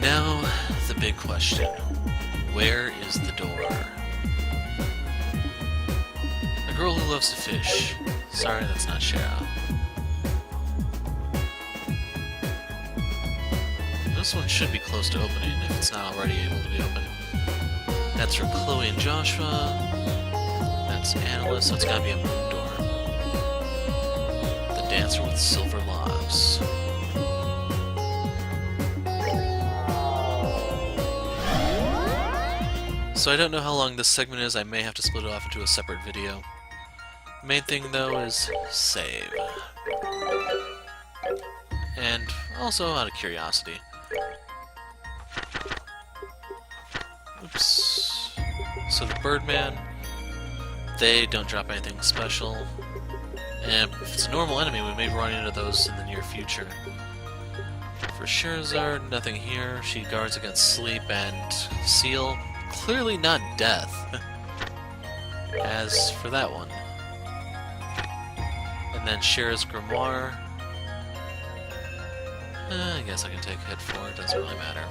And now, the big question. Where is the door? A girl who loves to fish. Sorry, that's not Schera. This one should be close to opening if it's not already able to be opened. That's from Chloe and Joshua. That's Aina, so it's gotta be a moon door. The dancer with silver locks. So I don't know how long this segment is, I may have to split it off into a separate video. Main thing though is save. And also out of curiosity. Oops. So the Birdman, they don't drop anything special. And if it's a normal enemy, we may be running into those in the near future. For Scherazard, nothing here. She guards against sleep and seal. Clearly not death. As for that one. And then Schera's Grimoire. I guess I can take a hit for it, doesn't really matter.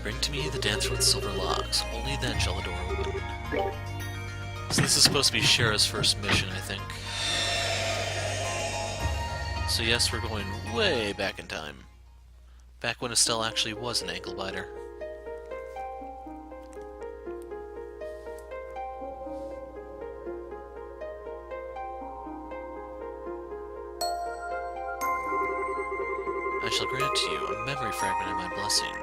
Bring to me the dancer with silver locks. Only then shall the door open. So this is supposed to be Schera's first mission, I think. So yes, we're going way back in time. Back when Estelle actually was an ankle biter. I shall grant to you a memory fragment of my blessing.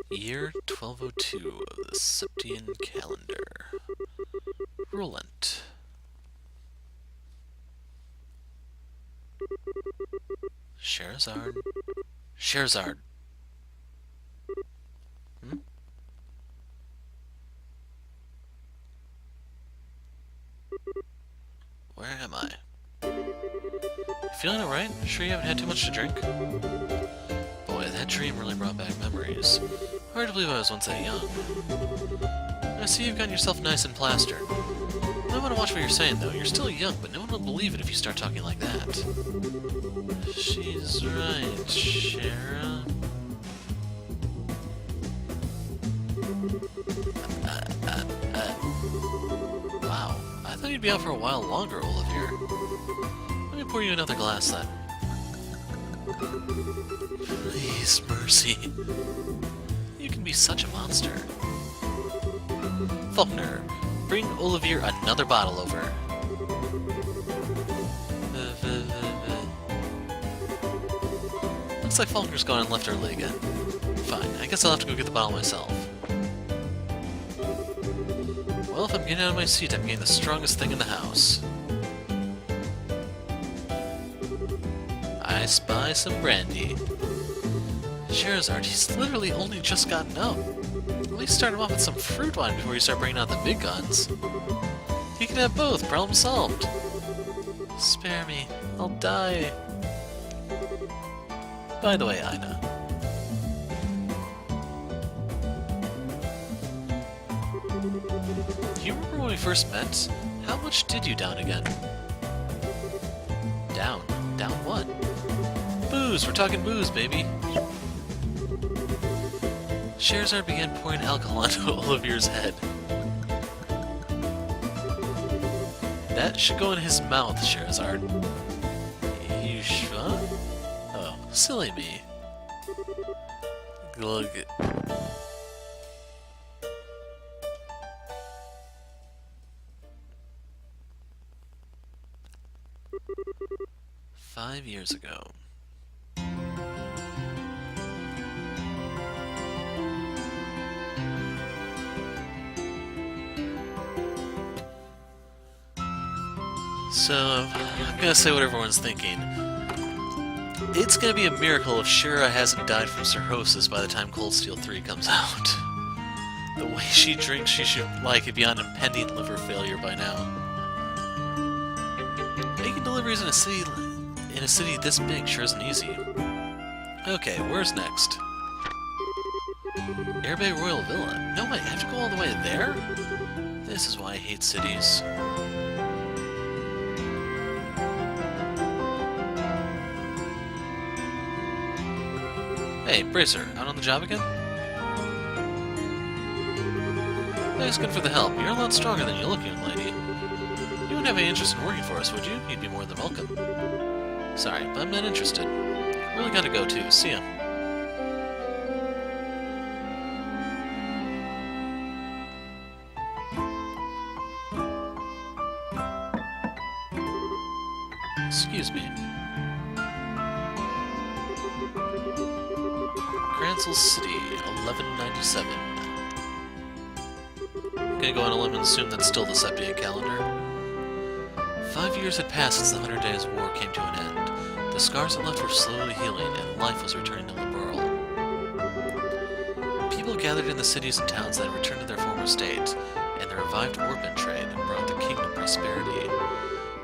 Year 1202 of the Septian calendar. Roland. Scherazard. Scherazard. Hmm? Where am I? Feeling alright? Sure you haven't had too much to drink? Boy, that dream really brought back memories. Hard to believe I was once that young. I see you've gotten yourself nice and plastered. I want to watch what you're saying, though. You're still young, but no one will believe it if you start talking like that. She's right, Schera. Wow, I thought you'd be out for a while longer, Olivier. Let me pour you another glass, then. Please, Mercy. You can be such a monster. Faulkner, bring Olivier another bottle over. Looks like Faulkner's gone and left early again. Fine, I guess I'll have to go get the bottle myself. Well, if I'm getting out of my seat, I'm getting the strongest thing in the house. I spy some brandy. Scherazard, he's literally only just gotten up. At least start him off with some fruit wine before you start bringing out the big guns. He can have both, problem solved. Spare me, I'll die. By the way, Aina. Do you remember when we first met? How much did you down again? Down? Down what? Booze! We're talking booze, baby! Scherazard began pouring alcohol onto Olivier's head. That should go in his mouth, Scherazard. You sure? Oh, silly me. Glug. "5 years ago. So, I'm gonna say what everyone's thinking. It's gonna be a miracle if Schera hasn't died from cirrhosis by the time Cold Steel 3 comes out. The way she drinks, she should likely be on impending liver failure by now. Making deliveries in a city this big sure isn't easy. Okay, where's next? Airbay Royal Villa? No way, I have to go all the way there? This is why I hate cities. Hey, Bracer, out on the job again? Thanks again for the help. You're a lot stronger than you look, young lady. You wouldn't have any interest in working for us, would you? You'd be more than welcome. Sorry, but I'm not interested. Really gotta go too. See ya. Excuse me. Grancel City, 1197. Gonna go on a limb and assume that's still the Sepia calendar. 5 years had passed since the 100 Days War came to an end. The scars it left were slowly healing, and life was returning to Liberl. People gathered in the cities and towns that had returned to their former state, and the revived orbit trade brought the kingdom prosperity.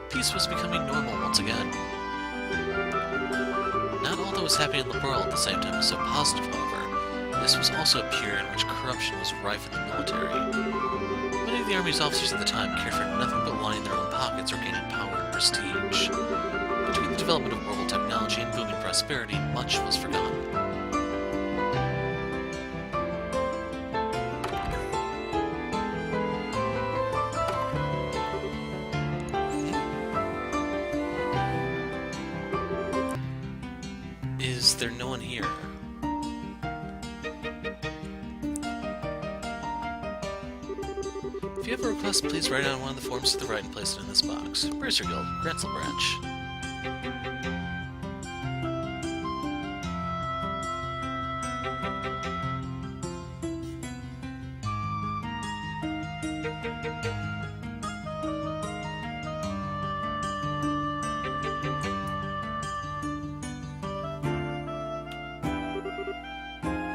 Peace was becoming normal once again. Not all that was happening in Liberl at the same time was so positive, however. This was also a period in which corruption was rife in the military. Many of the Army's officers at the time cared for nothing but lining their own pockets or gaining power and prestige. Between the development of orbital technology and booming prosperity, much was forgotten. Is there no one here? If you have a request, please write it on one of the forms to the right and place it in this box. Bracer Guild, Grancel Branch.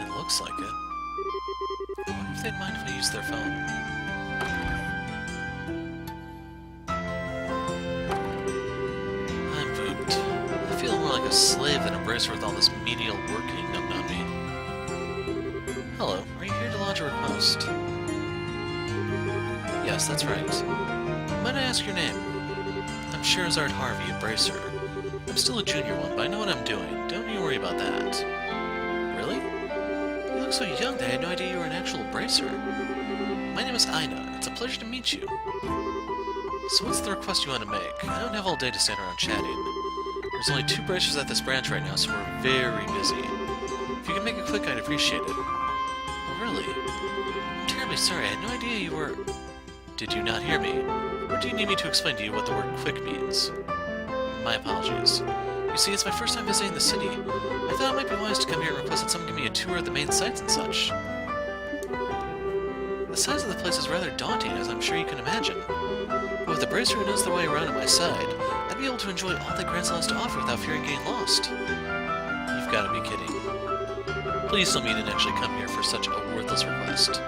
It looks like it. I wonder if they'd mind if I use their phone. A slave than a bracer with all this menial work being dumped on me. Hello, are you here to lodge a request? Yes, that's right. Might I ask your name? I'm Scherazard Harvey, a bracer. I'm still a junior one, but I know what I'm doing. Don't you worry about that. Really? You look so young that I had no idea you were an actual bracer. My name is Aina. It's a pleasure to meet you. So what's the request you want to make? I don't have all day to stand around chatting. There's only 2 bracers at this branch right now, so we're very busy. If you can make it quick, I'd appreciate it. Oh, really? I'm terribly sorry, I had no idea you were... Did you not hear me? Or do you need me to explain to you what the word quick means? My apologies. You see, it's my first time visiting the city. I thought it might be wise to come here and request that someone give me a tour of the main sites and such. The size of the place is rather daunting, as I'm sure you can imagine. But with a bracer who knows the way around at my side, I'd be able to enjoy all that Grancel has to offer without fearing getting lost. You've got to be kidding. Please tell me you didn't actually come here for such a worthless request.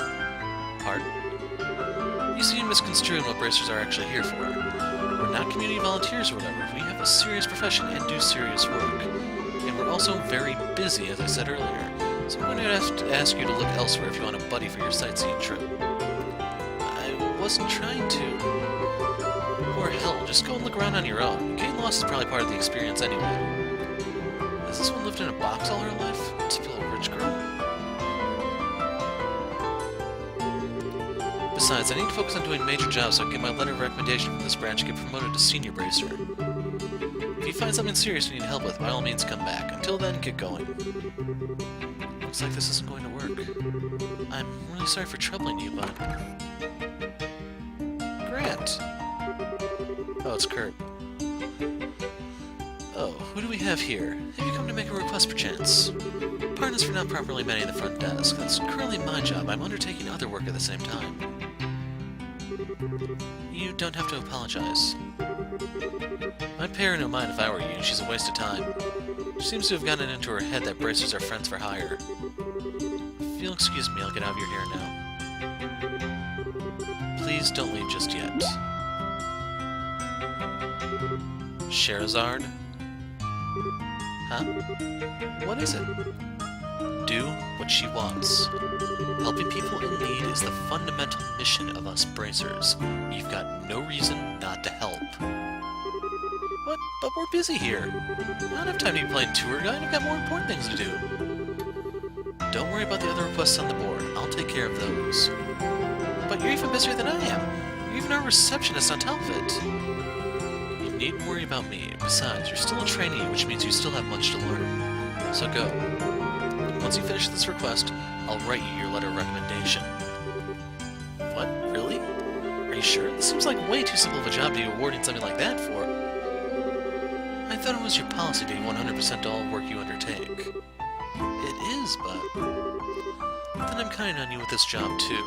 Pardon? You seem misconstruing what bracers are actually here for. We're not community volunteers or whatever. We have a serious profession and do serious work. And we're also very busy, as I said earlier. So I'm going to have to ask you to look elsewhere if you want a buddy for your sightseeing trip. I wasn't trying to. Or hell, just go and look around on your own. Getting lost is probably part of the experience anyway. Has this one lived in a box all her life? Typical rich girl. Besides, I need to focus on doing major jobs so I can get my letter of recommendation from this branch and get promoted to senior bracer. If you find something serious you need help with, by all means come back. Until then, get going. Looks like this isn't going to work. I'm really sorry for troubling you, but... Grant! Oh, it's Kurt. Oh, who do we have here? Have you come to make a request, perchance? Pardon us for not properly manning the front desk. That's currently my job. I'm undertaking other work at the same time. You don't have to apologize. I'd pay her no mind if I were you. She's a waste of time. She seems to have gotten it into her head that bracers are friends for hire. If you'll excuse me, I'll get out of your hair now. Please don't leave just yet. Scherazard? Huh? What is it? do what she wants. Helping people in need is the fundamental mission of us bracers. You've got no reason not to help. What? But we're busy here. I don't have time to be playing tour guide. I've got more important things to do. Don't worry about the other requests on the board. I'll take care of those. But you're even busier than I am. You're even our receptionist on top of it. You needn't worry about me. Besides, you're still a trainee, which means you still have much to learn. So go. Once you finish this request, I'll write you your letter of recommendation. What? Really? Are you sure? This seems like way too simple of a job to be awarding something like that for. I thought it was your policy to be 100% to all work you undertake. It is, but then I'm counting on you with this job too.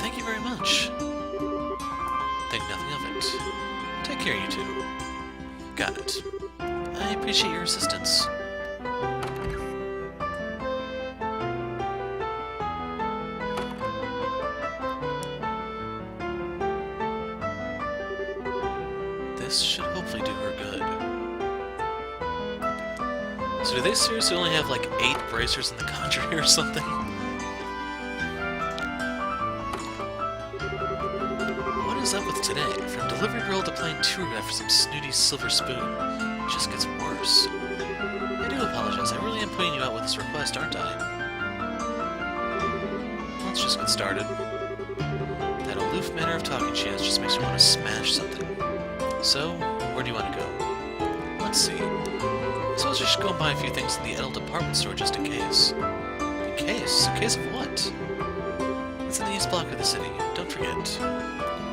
Thank you very much. Think nothing of it. Take care, you two. Got it. I appreciate your assistance. This should hopefully do her good. So do they seriously only have like 8 bracers in the country or something? What is up with today? From delivery girl to playing tour guide for some snooty silver spoon. It just gets worse. I do apologize. I really am putting you out with this request, aren't I? Let's just get started. That aloof manner of talking she has just makes me want to smash something. So, where do you want to go? Let's see. I suppose we should go and buy a few things in the Edel department store just in case. In case? In case of what? It's in the east block of the city. Don't forget.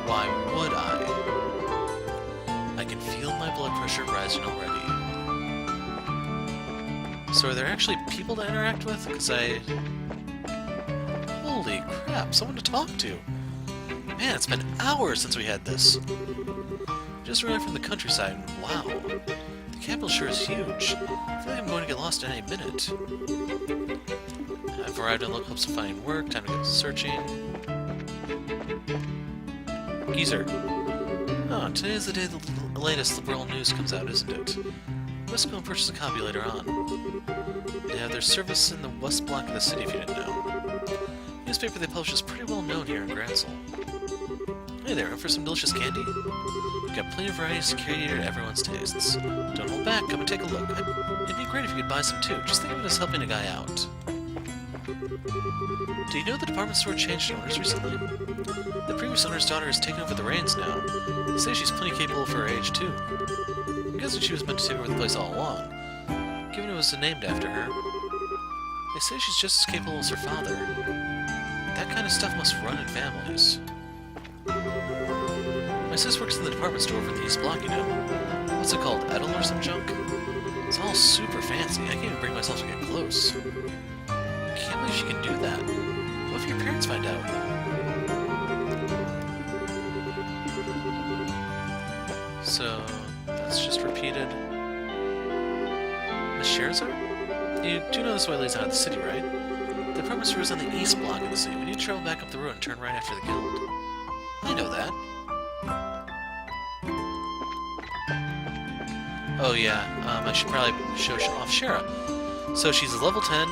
Why would I can feel my blood pressure rising already. So are there actually people to interact with? Because Holy crap, someone to talk to! Man, it's been hours since we had this! Just arrived from the countryside, and wow! The capital sure is huge. I feel like I'm going to get lost at any minute. I've arrived in local hopes of finding work, time to get searching. Geezer. Oh, today is the day the latest liberal news comes out, isn't it? Let's go and purchase a copy later on. They have their service in the west block of the city if you didn't know. The newspaper they publish is pretty well known here in Gransel. Hey there, up for some delicious candy? We've got plenty of varieties to cater to everyone's tastes. Don't hold back, come and take a look. It'd be great if you could buy some too. Just think of it as helping a guy out. Do you know the department store changed owners recently? The previous owner's daughter has taken over the reins now. They say she's plenty capable for her age, too. I'm guessing she was meant to take over the place all along, given it was named after her. They say she's just as capable as her father. That kind of stuff must run in families. My sis works in the department store over in the east block, you know. What's it called, Edel or some junk? It's all super fancy. I can't even bring myself to get close. Can't believe she can do that. What if your parents find out? So, that's just repeated. Miss Schera? You do know this way leads out of the city, right? The department store is on the east block of the city. We need to travel back up the road and turn right after the guild. I know that. Oh yeah, I should probably show off Schera. So she's level 10.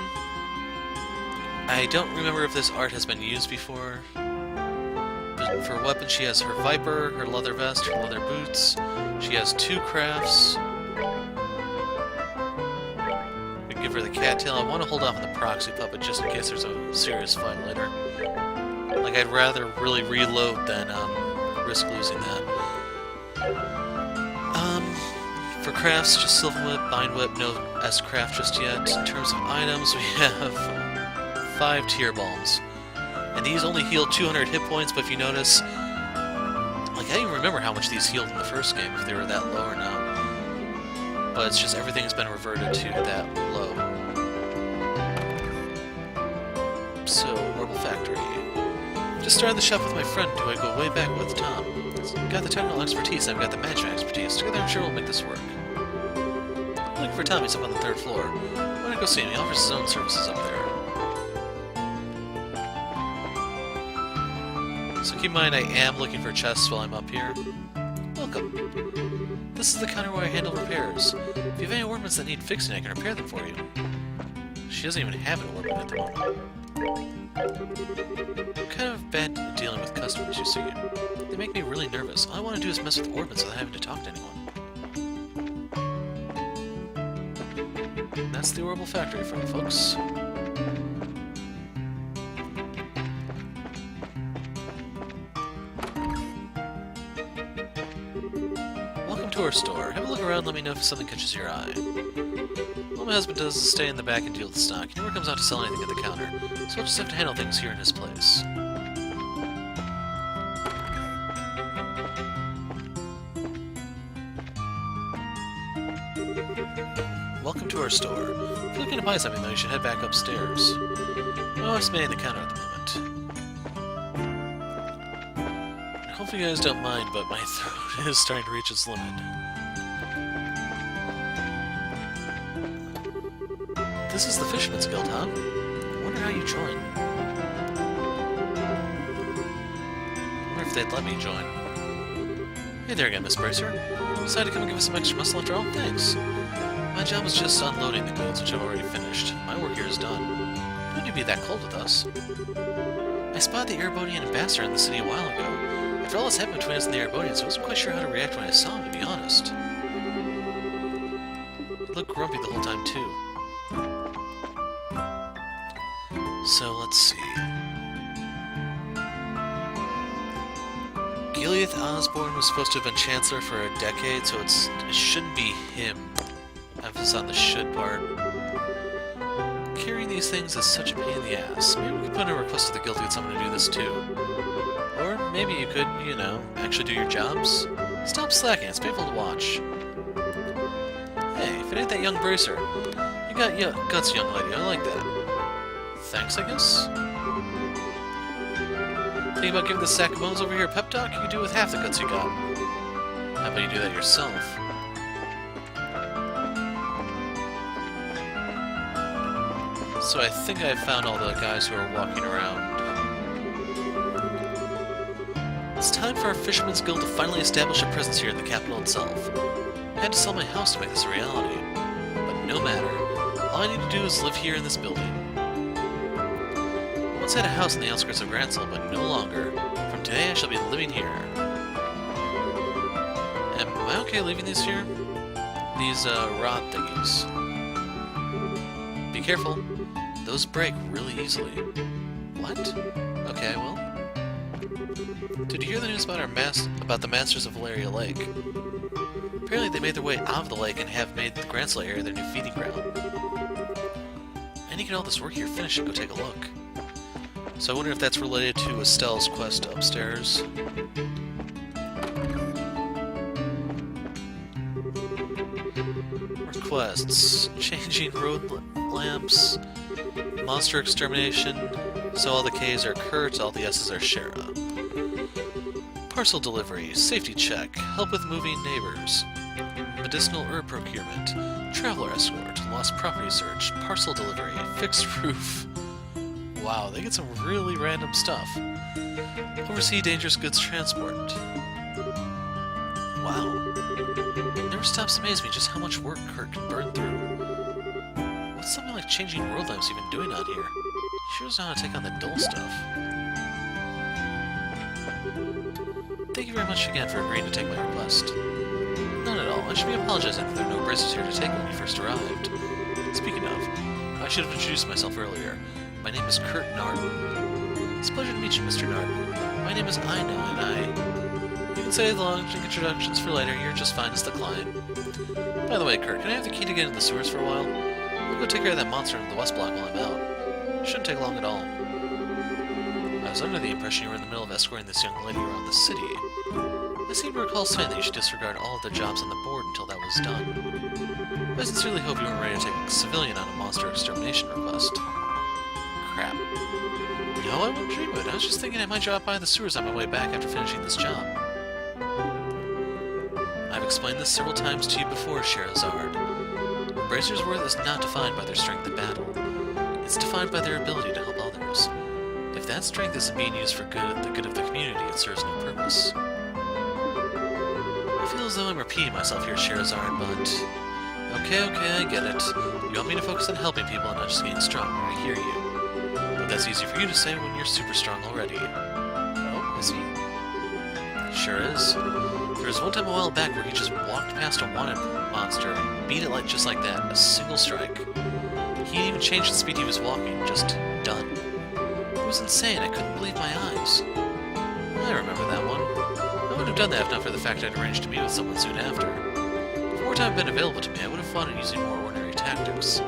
I don't remember if this art has been used before. But for weapons, she has her Viper, her leather vest, her leather boots. She has 2 crafts. We can give her the cattail. I want to hold off on the proxy puppet just in case there's a serious fight later. Like, I'd rather really reload than risk losing that. For crafts, just Sylvan Whip, Bind Whip, no S-Craft just yet. In terms of items, we have 5 Tear Bombs. And these only heal 200 hit points, but if you notice, like, I don't even remember how much these healed in the first game, if they were that low or not. But it's just everything's been reverted to that low. So, Orbital Factory. Just started the shop with my friend, who I go way back with, Tom. Got the technical expertise, and I've got the magic expertise. Together I'm sure we'll make this work. I'm looking for Tom, he's up on the 3rd floor. Why don't go see him? He offers his own services up there. So keep in mind, I am looking for chests while I'm up here. Welcome. This this is the counter where I handle repairs. If you have any ornaments that need fixing, I can repair them for you. She doesn't even have an ornament at the moment. I'm kind of bad at dealing with customers, you see. They make me really nervous. All I want to do is mess with orbits without having to talk to anyone. That's the Orbital Factory for you folks. Welcome to our store. Have a look around, let me know if something catches your eye. All my husband does is stay in the back and deal with the stock. He never comes out to sell anything at the counter, so I'll just have to handle things here in his place. Welcome to our store. If you're looking to buy something, though, you should head back upstairs. My wife's manning the counter at the moment. Hopefully you guys don't mind, but my throat is starting to reach its limit. This is the Fisherman's Guild, huh? I wonder how you join. I wonder if they'd let me join. Hey there again, Miss Bracer. Decided to come and give us some extra muscle after all? Thanks. My job was just unloading the goods, which I've already finished. My work here is done. Don't need to be that cold with us. I spotted the Erebonian ambassador in the city a while ago. After all that's happened between us and the Erebonians, I wasn't quite sure how to react when I saw him, to be honest. He looked grumpy the whole time, too. So, let's see. Gileath Osborne was supposed to have been Chancellor for a decade, so it shouldn't be him. Emphasis on the should part. Carrying these things is such a pain in the ass. Maybe we could put in a request to the guild to get someone to do this too. Or maybe you could, you know, actually do your jobs. Stop slacking, it's painful to watch. Hey, if it ain't that young Bracer. You got guts, young lady, I like that. Thanks, I guess? Think about giving this sack of bones over here a pep talk? You can do it with half the guts you got. How about you do that yourself? So I think I found all the guys who are walking around. It's time for our Fisherman's Guild to finally establish a presence here in the capital itself. I had to sell my house to make this a reality. But no matter. All I need to do is live here in this building. I once had a house in the outskirts of Gransel, but no longer. From today I shall be living here. Am I okay leaving these here? These, rod thingies. Be careful. Those break really easily. What? Okay, well. Did you hear the news about the Masters of Valeria Lake? Apparently they made their way out of the lake and have made the Gransel area their new feeding ground. And you get all this work here finished and go take a look. So I wonder if that's related to Estelle's quest upstairs. Requests. Changing road lamps. Monster extermination. So all the K's are Kurt, all the S's are Schera. Parcel delivery. Safety check. Help with moving neighbors. Medicinal herb procurement. Traveler escort. Lost property search. Parcel delivery. Fixed roof. Wow, they get some really random stuff. Oversee dangerous goods transport. Wow. It never stops to amaze me just how much work Kurt can burn through. What's something like changing world lamps even doing out here? He sure doesn't know how to take on the dull stuff. Thank you very much again for agreeing to take my request. Not at all. I should be apologizing that there are no braces here to take when you first arrived. Speaking of, I should have introduced myself earlier. My name is Kurt Narden. It's a pleasure to meet you, Mr. Narden. My name is Aina, and You can say the long introductions for later, you're just fine as the client. By the way, Kurt, can I have the key to get in the sewers for a while? I'll go take care of that monster in the West Block while I'm out. Shouldn't take long at all. I was under the impression you were in the middle of escorting this young lady around the city. I seem to recall saying that you should disregard all of the jobs on the board until that was done. I sincerely hope you weren't ready to take a civilian on a monster extermination request. Crap. No, I wouldn't dream of it. I was just thinking I might drop by the sewers on my way back after finishing this job. I've explained this several times to you before, Scherazard. A Bracer's worth is not defined by their strength in battle. It's defined by their ability to help others. If that strength isn't being used for the good of the community, it serves no purpose. I feel as though I'm repeating myself here, Scherazard, but... Okay, I get it. You want me to focus on helping people and not just getting stronger, I hear you. But that's easy for you to say when you're super strong already. Oh, is he? Sure is. There was one time a while back where he just walked past a wanted monster and beat it just like that, a single strike. He didn't even change the speed he was walking, just done. It was insane, I couldn't believe my eyes. I remember that one. I wouldn't have done that if not for the fact I'd arranged to meet with someone soon after. If more time had been available to me, I would have fought it using more ordinary tactics.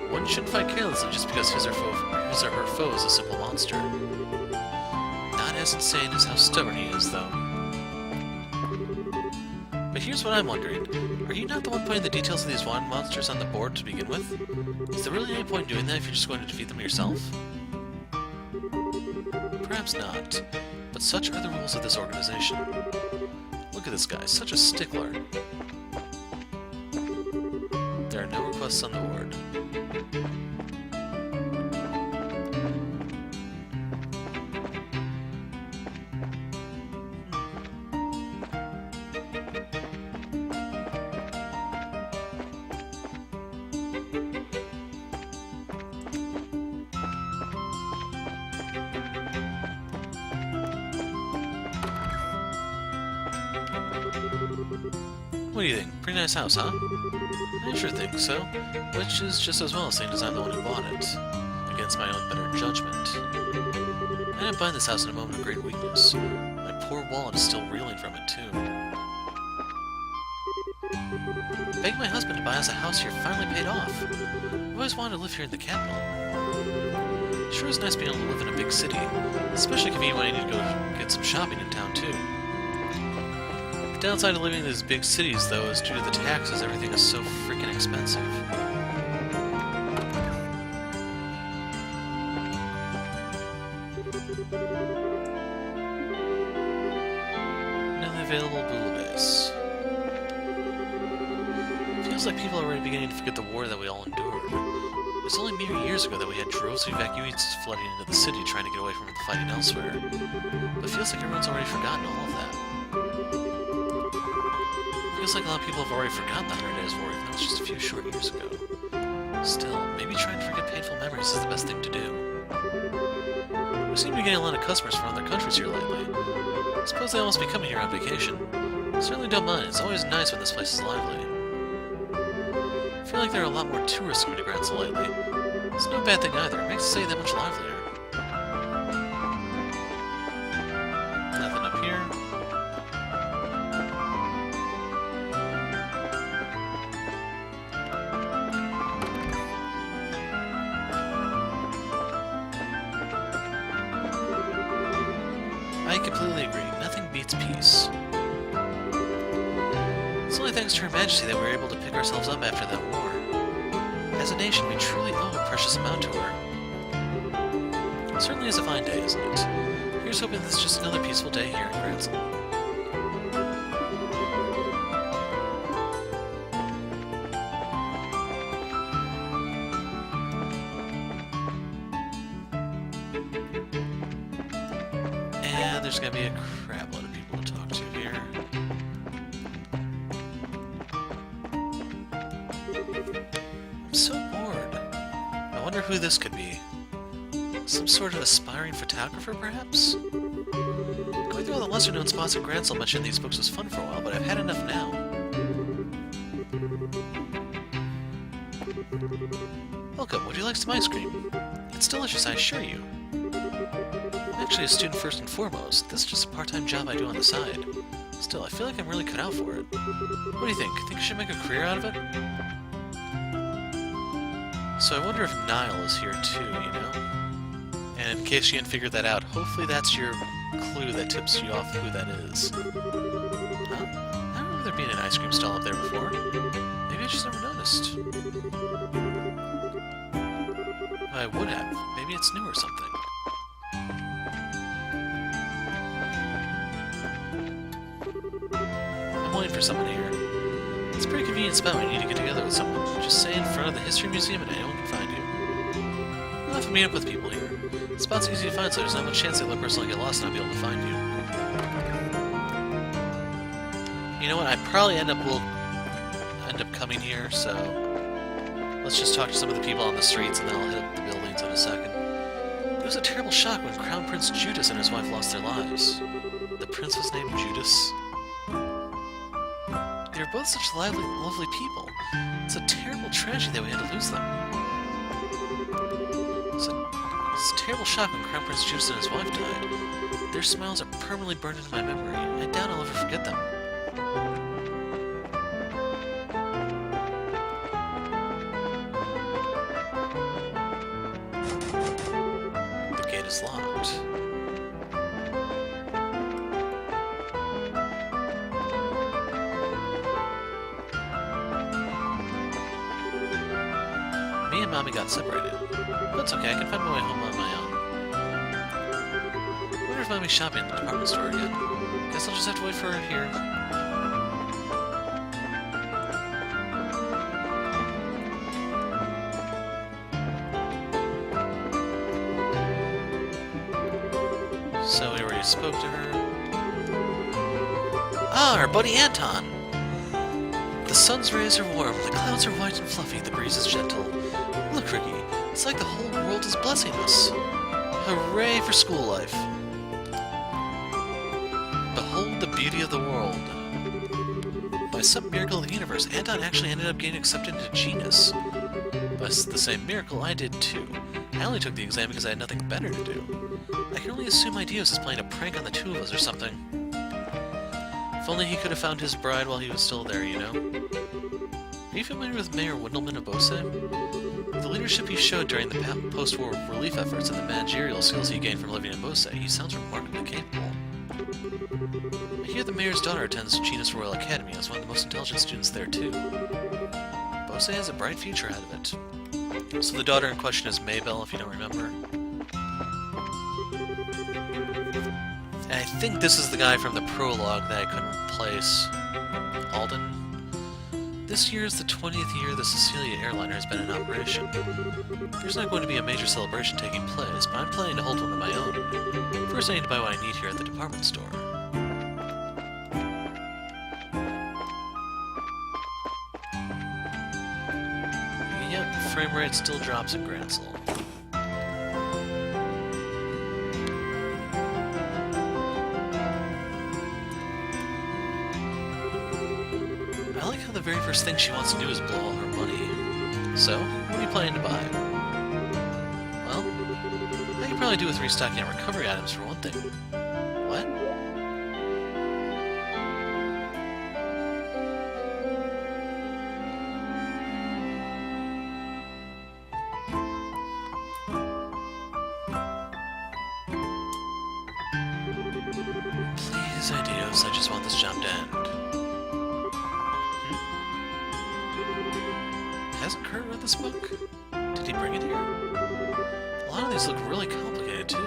One shouldn't fight carelessly just because his or her foe is a simple monster. Not as insane as how stubborn he is, though. But here's what I'm wondering. Are you not the one putting the details of these wanted monsters on the board to begin with? Is there really any point in doing that if you're just going to defeat them yourself? Perhaps not. But such are the rules of this organization. Look at this guy, such a stickler. There are no requests on the board. What do you think? Pretty nice house, huh? I sure think so. Which is just as well, seeing as I'm the one who bought it. Against my own better judgment. I didn't buy this house in a moment of great weakness. My poor wallet is still reeling from it, too. Begging my husband to buy us a house here finally paid off. I've always wanted to live here in the capital. It sure is nice being able to live in a big city. Especially convenient when I need to go get some shopping in town, too. The downside of living in these big cities, though, is due to the taxes, everything is so freaking expensive. Newly available Bouillabaisse. Feels like people are already beginning to forget the war that we all endured. It was only mere years ago that we had droves of evacuees flooding into the city trying to get away from the fighting elsewhere. But it feels like everyone's already forgotten all of that. Feels like a lot of people have already forgotten the 100 Days War, even though it's just a few short years ago. Still, maybe trying to forget painful memories is the best thing to do. We seem to be getting a lot of customers from other countries here lately. I suppose they all must be coming here on vacation. Certainly don't mind, it's always nice when this place is lively. I feel like there are a lot more tourists coming to Grancel lately. It's no bad thing either, it makes the city that much livelier. Nothing up here. I completely agree. Nothing beats peace. It's only thanks to Her Majesty that we were able to pick ourselves up after that war. As a nation, we truly owe a precious amount to her. It certainly is a fine day, isn't it? Here's hoping this is just another peaceful day here in Grancel. And there's gonna be a crap load of people to talk to here. I'm so bored. I wonder who this could be. Some sort of aspiring photographer, perhaps? Going through all the lesser-known spots at Grancel mentioned these books was fun for a while, but I've had enough now. Welcome, would you like some ice cream? It's delicious, I assure you. I'm actually a student first and foremost. This is just a part-time job I do on the side. Still, I feel like I'm really cut out for it. What do you think? Think I should make a career out of it? So I wonder if Niall is here too, you know? And in case you hadn't figured that out, hopefully that's your clue that tips you off who that is. Huh? I don't remember there being an ice cream stall up there before. Maybe I just never noticed. I would have. Maybe it's new or something. I'm waiting for someone here. It's a pretty convenient spot when you need to get together with someone. Just say in front of the History Museum and anyone can find you. You'll have to meet up with people here. The spot's easy to find, so there's not much chance that the person will get lost and not be able to find you. You know what? I probably will end up coming here, so let's just talk to some of the people on the streets, and then I'll hit up the buildings in a second. It was a terrible shock when Crown Prince Judas and his wife lost their lives. The prince was named Judas. They were both such lovely people. It's a terrible tragedy that we had to lose them. It's a terrible shock when Crown Prince Judas and his wife died. Their smiles are permanently burned into my memory. I doubt I'll ever forget them. The gate is locked. Me and Mommy got separated. That's okay, I can find my way home on my own. I wonder if Mommy's shopping at the department store again. Guess I'll just have to wait for her here. So we already spoke to her. Ah, our buddy Anton! The sun's rays are warm, the clouds are white and fluffy, the breeze is gentle. Look, Ricky, it's like the whole world is blessing us. Hooray for school life. Behold the beauty of the world. By some miracle of the universe, Anton actually ended up getting accepted into Genus. By the same miracle, I did too. I only took the exam because I had nothing better to do. I can only assume Ideos is playing a prank on the two of us or something. If only he could have found his bride while he was still there, you know? Are you familiar with Mayor Windelman of Bose? The leadership he showed during the post-war relief efforts and the managerial skills he gained from living in Bose, he sounds remarkably capable. I hear the mayor's daughter attends Genus Royal Academy and is one of the most intelligent students there too. Bose has a bright future ahead of it. So the daughter in question is Maybelle, if you don't remember. And I think this is the guy from the prologue that I couldn't place. Alden. This year is the 20th year the Sicilia airliner has been in operation. There's not going to be a major celebration taking place, but I'm planning to hold one of my own. First I need to buy what I need here at the department store. Yep, frame rate still drops in Gransel. I like how the very first thing she wants to do is blow all her money. So, what are you planning to buy? Well, I could probably do with restocking on recovery items for one thing. What? Please, Ideos, I just want this job to end. Hasn't Kurt read this book? Did he bring it here? A lot of these look really complicated, too.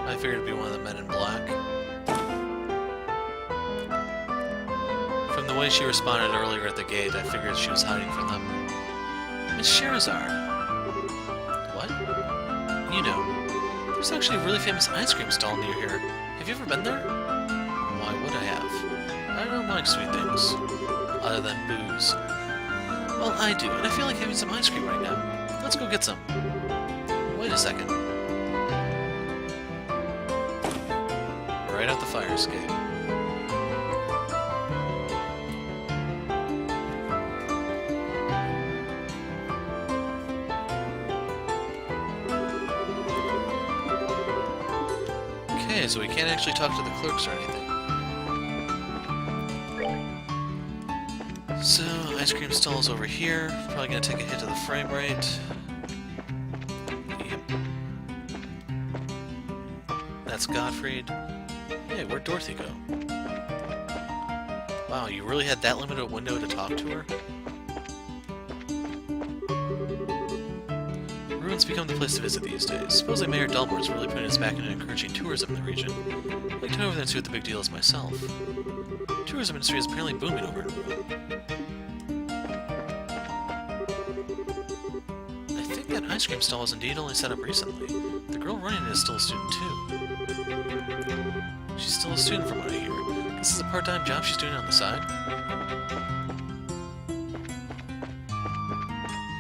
I figured it'd be one of the men in black. From the way she responded earlier at the gate, I figured she was hiding from them. Miss Scherazard. What? You know. There's actually a really famous ice cream stall near here. Have you ever been there? Why would I have? I don't like sweet things. Other than booze. Well, I do, and I feel like having some ice cream right now. Let's go get some. Wait a second. Right out the fire escape. Okay, so we can't actually talk to the clerks or anything. So, ice cream stall's over here. Probably gonna take a hit to the frame rate. Yep. That's Gottfried. Hey, where'd Dorothy go? Wow, you really had that limited window to talk to her? Ruins become the place to visit these days. Supposedly Mayor Delmore's really putting his back into encouraging tourism in the region. I'd like to go over there and see what the big deal is myself. The tourism industry is apparently booming over it. I think that ice cream stall was indeed only set up recently. The girl running it is still a student too. She's still a student from what I hear. This is a part-time job she's doing on the side.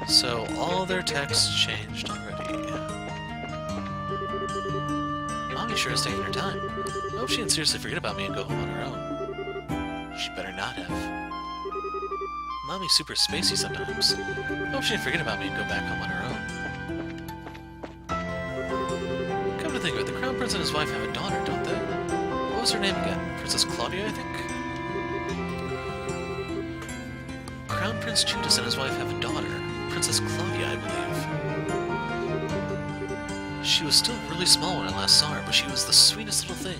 So all their texts changed already. Mommy sure is taking her time. I hope she didn't seriously forget about me and go home on her own. She better not have. Mommy's super spacey sometimes. I hope she didn't forget about me and go back home on her own. Come to think of it, the Crown Prince and his wife have a daughter, don't they? What was her name again? Princess Claudia, I think? Crown Prince Judas and his wife have a daughter. Princess Claudia, I believe. She was still really small when I last saw her, but she was the sweetest little thing.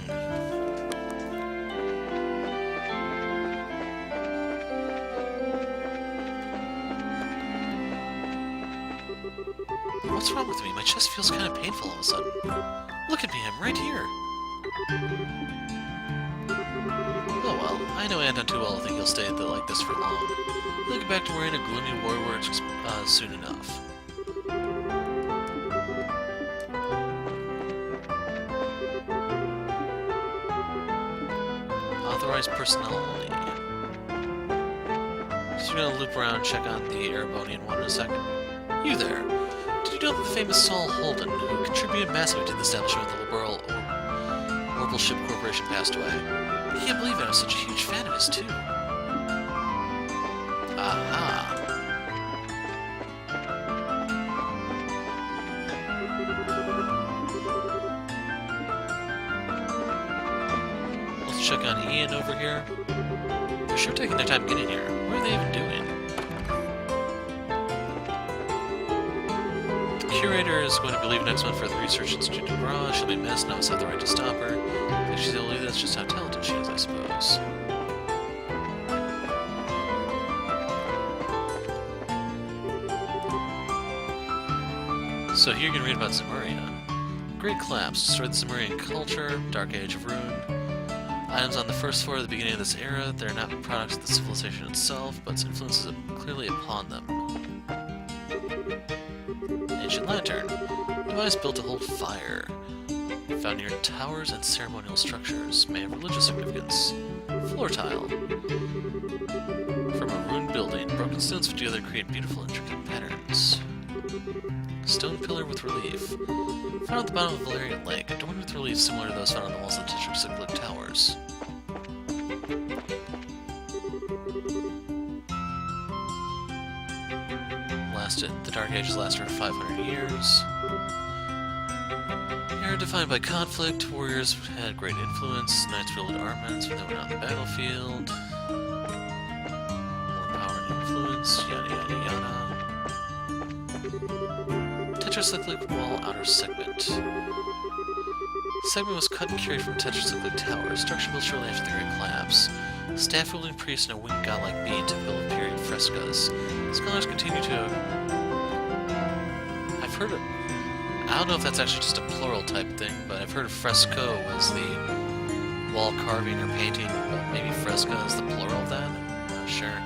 What's wrong with me? My chest feels kind of painful all of a sudden. Look at me, I'm right here. Oh well, I know Anton too well to think he'll stay like this for long. He'll get back to wearing a gloomy warrior soon enough. Authorized personnel only. Just gonna loop around and check on the Erebonian one in a second. You there! Did you know that the famous Saul Holden, who contributed massively to the establishment of the Orbital Ship Corporation, passed away? I can't believe I was such a huge fan of his, too. Aha! Let's check on Ian over here. They're sure taking their time getting here. What are they even doing? The curator is going to be leaving next month for the research institute abroad. She'll be missed, none of us have the right to stop her. If she's able to leave, that's just how talented she is, I suppose. So here you can read about Zemuria. Great collapse, destroyed the Zemurian culture, Dark Age of Ruin. Items on the first floor at the beginning of this era, they're not products of the civilization itself, but its influence is clearly upon them. Ancient lantern. Device built to hold fire. Found near towers and ceremonial structures. May have religious significance. Floor tile. From a ruined building, broken stones fit together to create beautiful intricate patterns. Stone pillar with relief. Found at the bottom of Valerian Lake, adorned with reliefs similar to those found on the walls of the Tetracyclic Towers. The Dark Ages lasted for 500 years. Era defined by conflict, warriors had great influence, knights wielded armaments when they went on the battlefield. More power and influence, yada yada yada. Tetracyclic wall outer segment. The segment was cut and carried from Tetracyclic Tower, a structure built shortly after the Great Collapse. A staff-wielding priest and a winged godlike being typical of period frescoes. Scholars continue to... I've heard of... I don't know if that's actually just a plural type thing, but I've heard of fresco as the wall carving or painting, but maybe fresco is the plural of that? I'm not sure.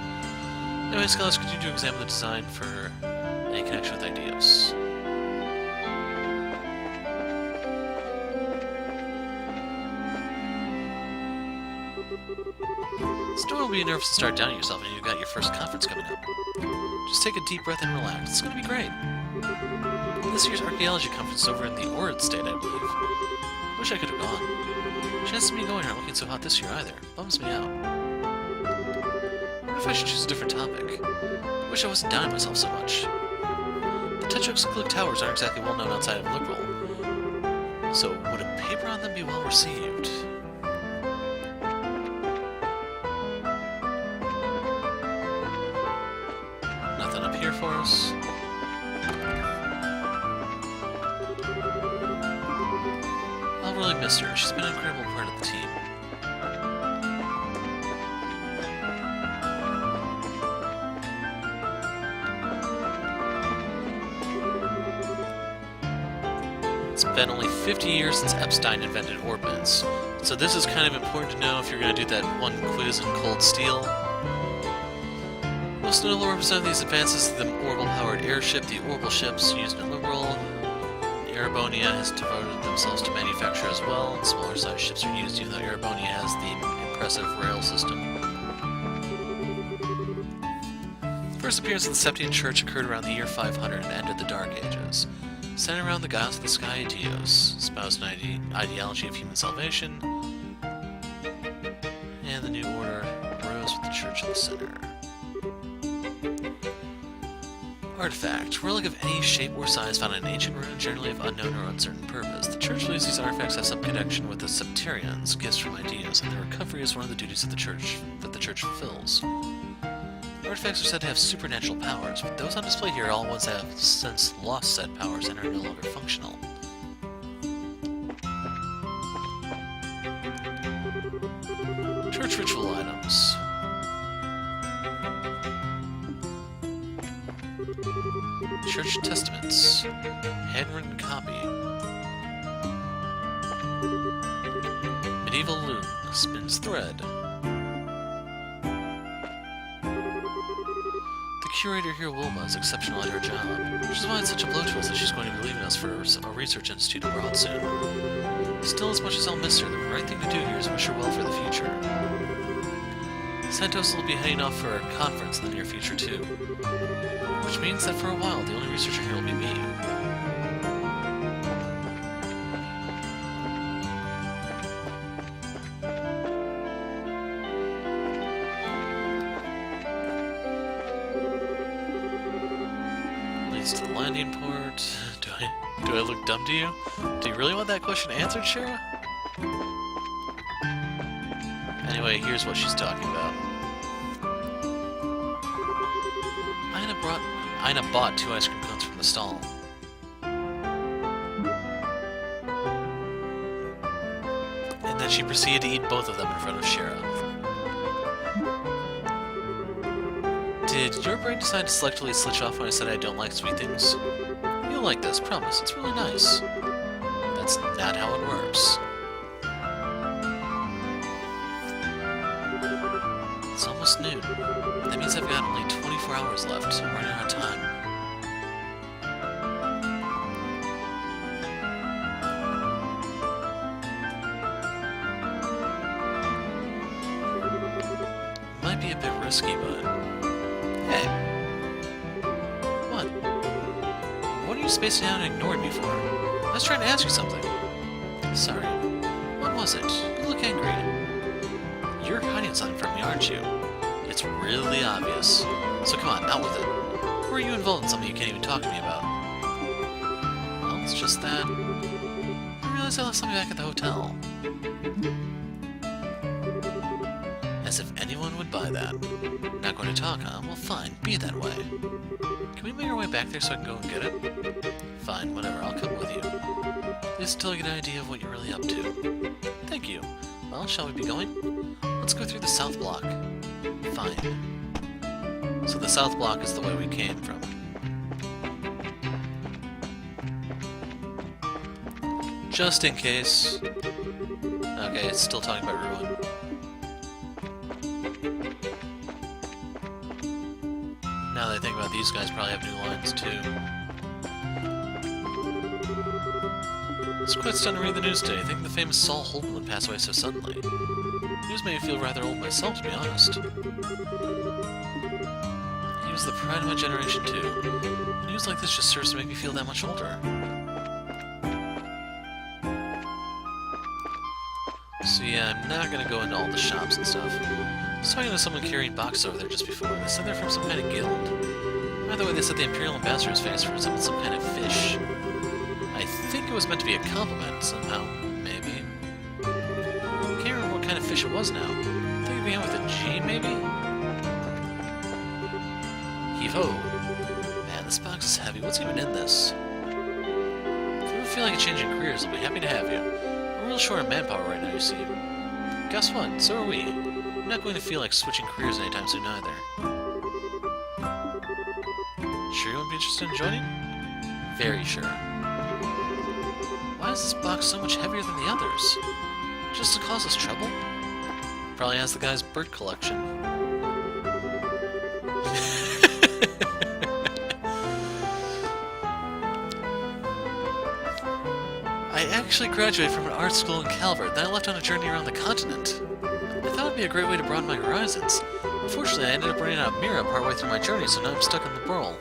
Anyway, scholars continue to examine the design for any connection with Eidos. It's normal to be nervous and start doubting yourself and you've got your first conference coming up. Just take a deep breath and relax. It's going to be great. This year's archaeology conference is over in the Orid state, I believe. Wish I could have gone. Chances of me going aren't looking so hot this year either. Bums me out. What if I should choose a different topic? Wish I wasn't doubting myself so much. The Tetracyclic Towers aren't exactly well known outside of Liberal. So, would a paper on them be well received? Nothing up here for us. I'll really miss her. She's been an incredible part of the team. It's been only 50 years since Epstein invented orbits, so this is kind of important to know if you're going to do that one quiz in Cold Steel. Most notable representative of these advances is the orbital-powered airship, the orbital ships used in Liberal. Erebonia has devoted themselves to manufacture as well, and smaller-sized ships are used, even though Erebonia has the impressive rail system. The first appearance of the Septian Church occurred around the year 500 and ended the Dark Ages. Centered around the gods of the sky Dios, espoused an ideology of human salvation, and the New Order rose with the Church at the center. Artifact. Relic of any shape or size found in an ancient ruin, generally of unknown or uncertain purpose. The Church believes these artifacts have some connection with the Septerians, gifts from ideas, and their recovery is one of the duties of the Church that the Church fulfills. Artifacts are said to have supernatural powers, but those on display here are all ones that have since lost said powers and are no longer functional. Church ritual items. Church testaments. Handwritten copy. Medieval loom. Spins thread. The curator here, Wilma, is exceptional at her job, which is why it's such a blow to us that she's going to be leaving us for a research institute abroad soon. Still, as much as I'll miss her, the right thing to do here is wish her well for the future. Santos will be heading off for a conference in the near future too, which means that for a while the only researcher here will be me. Leads to the landing port. Do I look dumb to you? Do you really want that question answered, Schera? Anyway, here's what she's talking about. Aina bought 2 ice cream cones from the stall. And then she proceeded to eat both of them in front of Schera. Did your brain decide to selectively switch off when I said I don't like sweet things? You'll like this, promise, it's really nice. That's not how it works. It's almost noon. That means I've got only 24 hours left. I'm running out of time. Might be a bit risky, but... Hey! What? What are you spacing out and ignoring me for? I was trying to ask you something. Sorry. What was it? You look angry. You're hiding something from me, aren't you? It's really obvious. So come on, out with it. Or are you involved in something you can't even talk to me about? Well, it's just that... I realized I left something back at the hotel. As if anyone would buy that. Not going to talk, huh? Well, fine. Be it that way. Can we make our way back there so I can go and get it? Fine, whatever. I'll come with you. At least until I get an idea of what you're really up to. Thank you. Well, shall we be going? Let's go through the south block. Fine. So the south block is the way we came from. Just in case. Okay, it's still talking about ruin. Now that I think about it, these guys probably have new lines too. It's quite stunning to read the news today. I think the famous Saul Holden would pass away so suddenly. News made me feel rather old myself, to be honest. He was the pride of my generation, too. News like this just serves to make me feel that much older. So yeah, I'm not gonna go into all the shops and stuff. I was talking to someone carrying boxes over there just before. They said they're from some kind of guild. By the way, they said the Imperial Ambassador's face resembled some kind of fish. I think it was meant to be a compliment, somehow. Maybe. Can't remember what kind of fish it was now. I think it began with a G, maybe? Heave-ho. Man, this box is heavy. What's even in this? If you ever feel like a change in careers, I'll be happy to have you. We're real short on manpower right now, you see. Guess what? So are we. I'm not going to feel like switching careers anytime soon either. Sure you won't be interested in joining? Very sure. Why is this box so much heavier than the others? Just to cause us trouble? Probably has the guy's bird collection. actually graduated from an art school in Calvert, then I left on a journey around the continent. I thought it would be a great way to broaden my horizons. Unfortunately, I ended up running out of Mira partway through my journey, so now I'm stuck in the burl.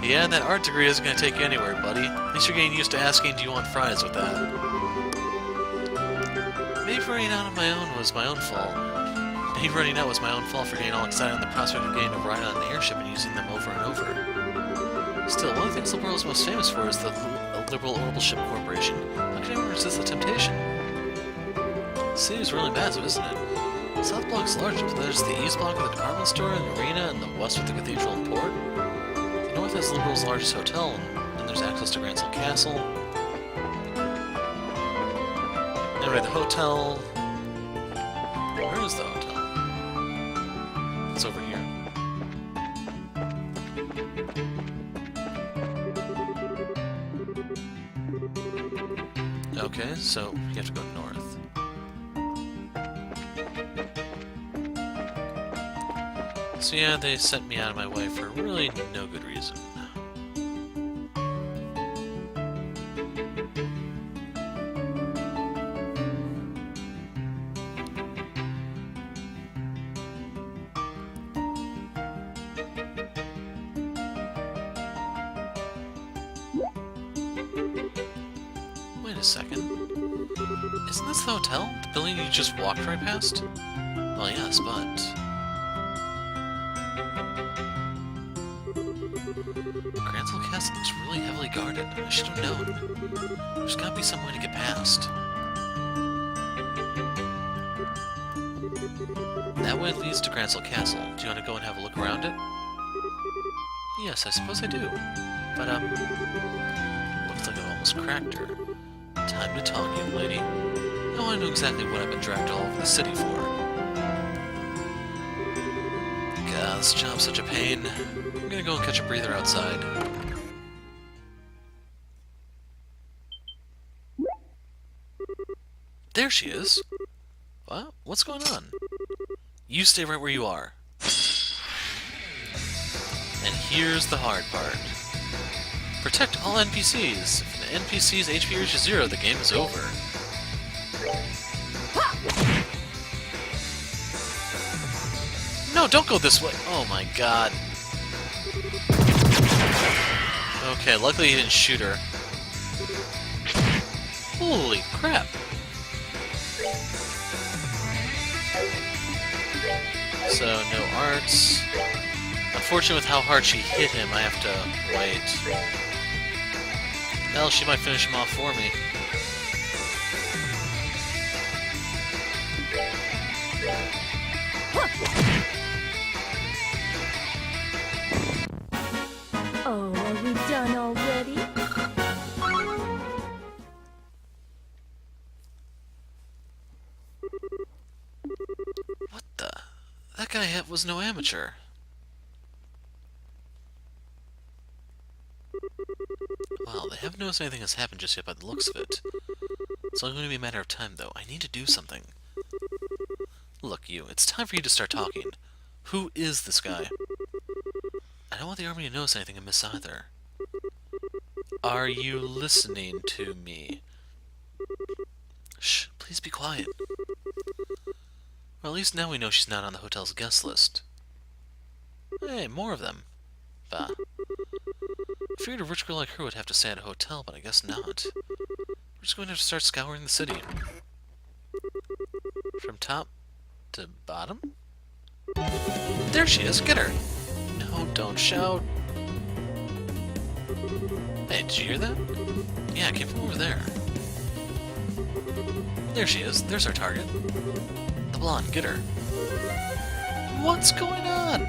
Yeah, that art degree isn't going to take you anywhere, buddy. At least you're getting used to asking, do you want fries with that? Maybe running out on my own was my own fault. Maybe running out was my own fault for getting all excited on the prospect of getting to ride on an airship and using them over and over. Still, one of the things the world is most famous for is the Liberal Orbital Ship Corporation. How can anyone resist the temptation? The city is really massive, isn't it? The south block's large, but there's the east block with the department store and the arena, and the west with the cathedral and port. The north has Liberal's largest hotel, and then there's access to Gransel Castle. Anyway, the hotel... Where is the hotel? It's over here. Okay, so you have to go north. So yeah, they sent me out of my way for really no good reason. Wait a second. Isn't this the hotel? The building you just walked right past? Well, yes, but... Gransel Castle looks really heavily guarded. I should have known. There's gotta be some way to get past. That way leads to Gransel Castle. Do you want to go and have a look around it? Yes, I suppose I do. But, looks like I've almost cracked her. Time to talk, young lady. Now I know exactly what I've been dragged all over the city for. God, this job's such a pain. I'm gonna go and catch a breather outside. There she is! What? What's going on? You stay right where you are. And here's the hard part. Protect all NPCs. If an NPC's HP reaches 0, the game is over. No, don't go this way! Oh my god. Okay, luckily he didn't shoot her. Holy crap! So, no arts. Unfortunately, with how hard she hit him, I have to wait. Hell, she might finish him off for me. Oh, are we done already? What the? That guy was no amateur. Well, they haven't noticed anything has happened just yet by the looks of it. It's only going to be a matter of time, though. I need to do something. Look, you, it's time for you to start talking. Who is this guy? I don't want the army to notice anything amiss either. Are you listening to me? Shh, please be quiet. Well, at least now we know she's not on the hotel's guest list. Hey, more of them. Bah. I figured a rich girl like her would have to stay at a hotel, but I guess not. We're just going to have to start scouring the city. From top to bottom? There she is, get her! No, don't shout. Hey, did you hear that? Yeah, it came from over there. There she is, there's our target. The blonde, get her. What's going on?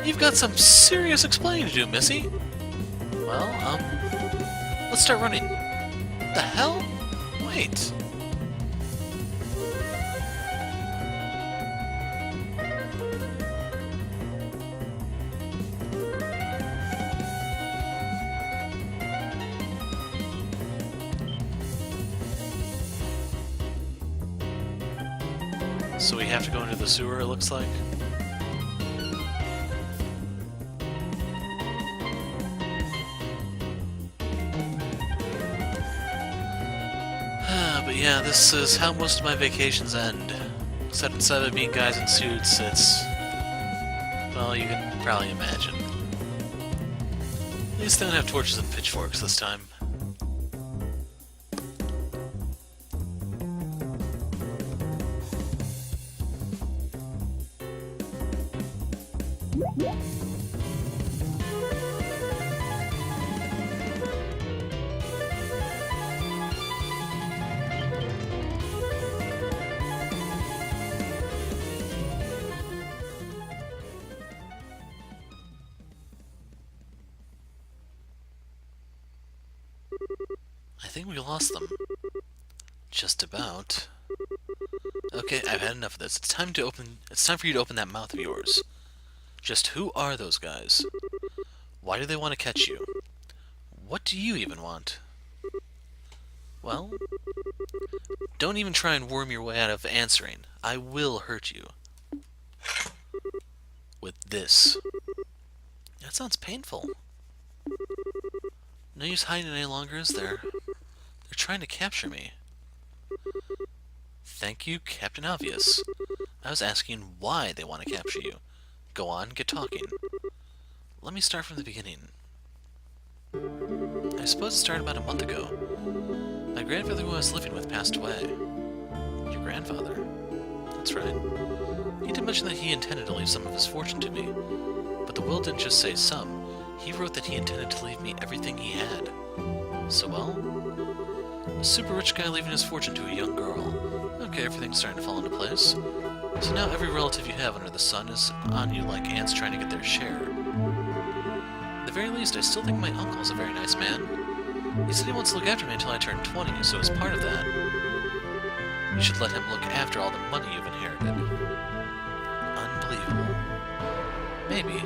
You've got some serious explaining to do, Missy. Well, let's start running. The hell? Wait. So we have to go into the sewer, it looks like. yeah, this is how most of my vacations end. Except instead of being guys in suits, it's... well, you can probably imagine. At least they don't have torches and pitchforks this time. I think we lost them. Just about. Okay, I've had enough of this. It's time for you to open that mouth of yours. Just who are those guys? Why do they want to catch you? What do you even want? Well, don't even try and worm your way out of answering. I will hurt you. With this. That sounds painful. No use hiding any longer, is there? They're trying to capture me. Thank you, Captain Obvious. I was asking why they want to capture you. Go on, get talking. Let me start from the beginning. I suppose it started about a month ago. My grandfather who I was living with passed away. Your grandfather? That's right. He did mention that he intended to leave some of his fortune to me. But the will didn't just say some. He wrote that he intended to leave me everything he had. So, well, a super rich guy leaving his fortune to a young girl. Okay, everything's starting to fall into place. So now every relative you have under the sun is on you like ants trying to get their share. At the very least, I still think my uncle's a very nice man. He said he wants to look after me until I turn 20, so as part of that, you should let him look after all the money you've inherited. Unbelievable. Maybe.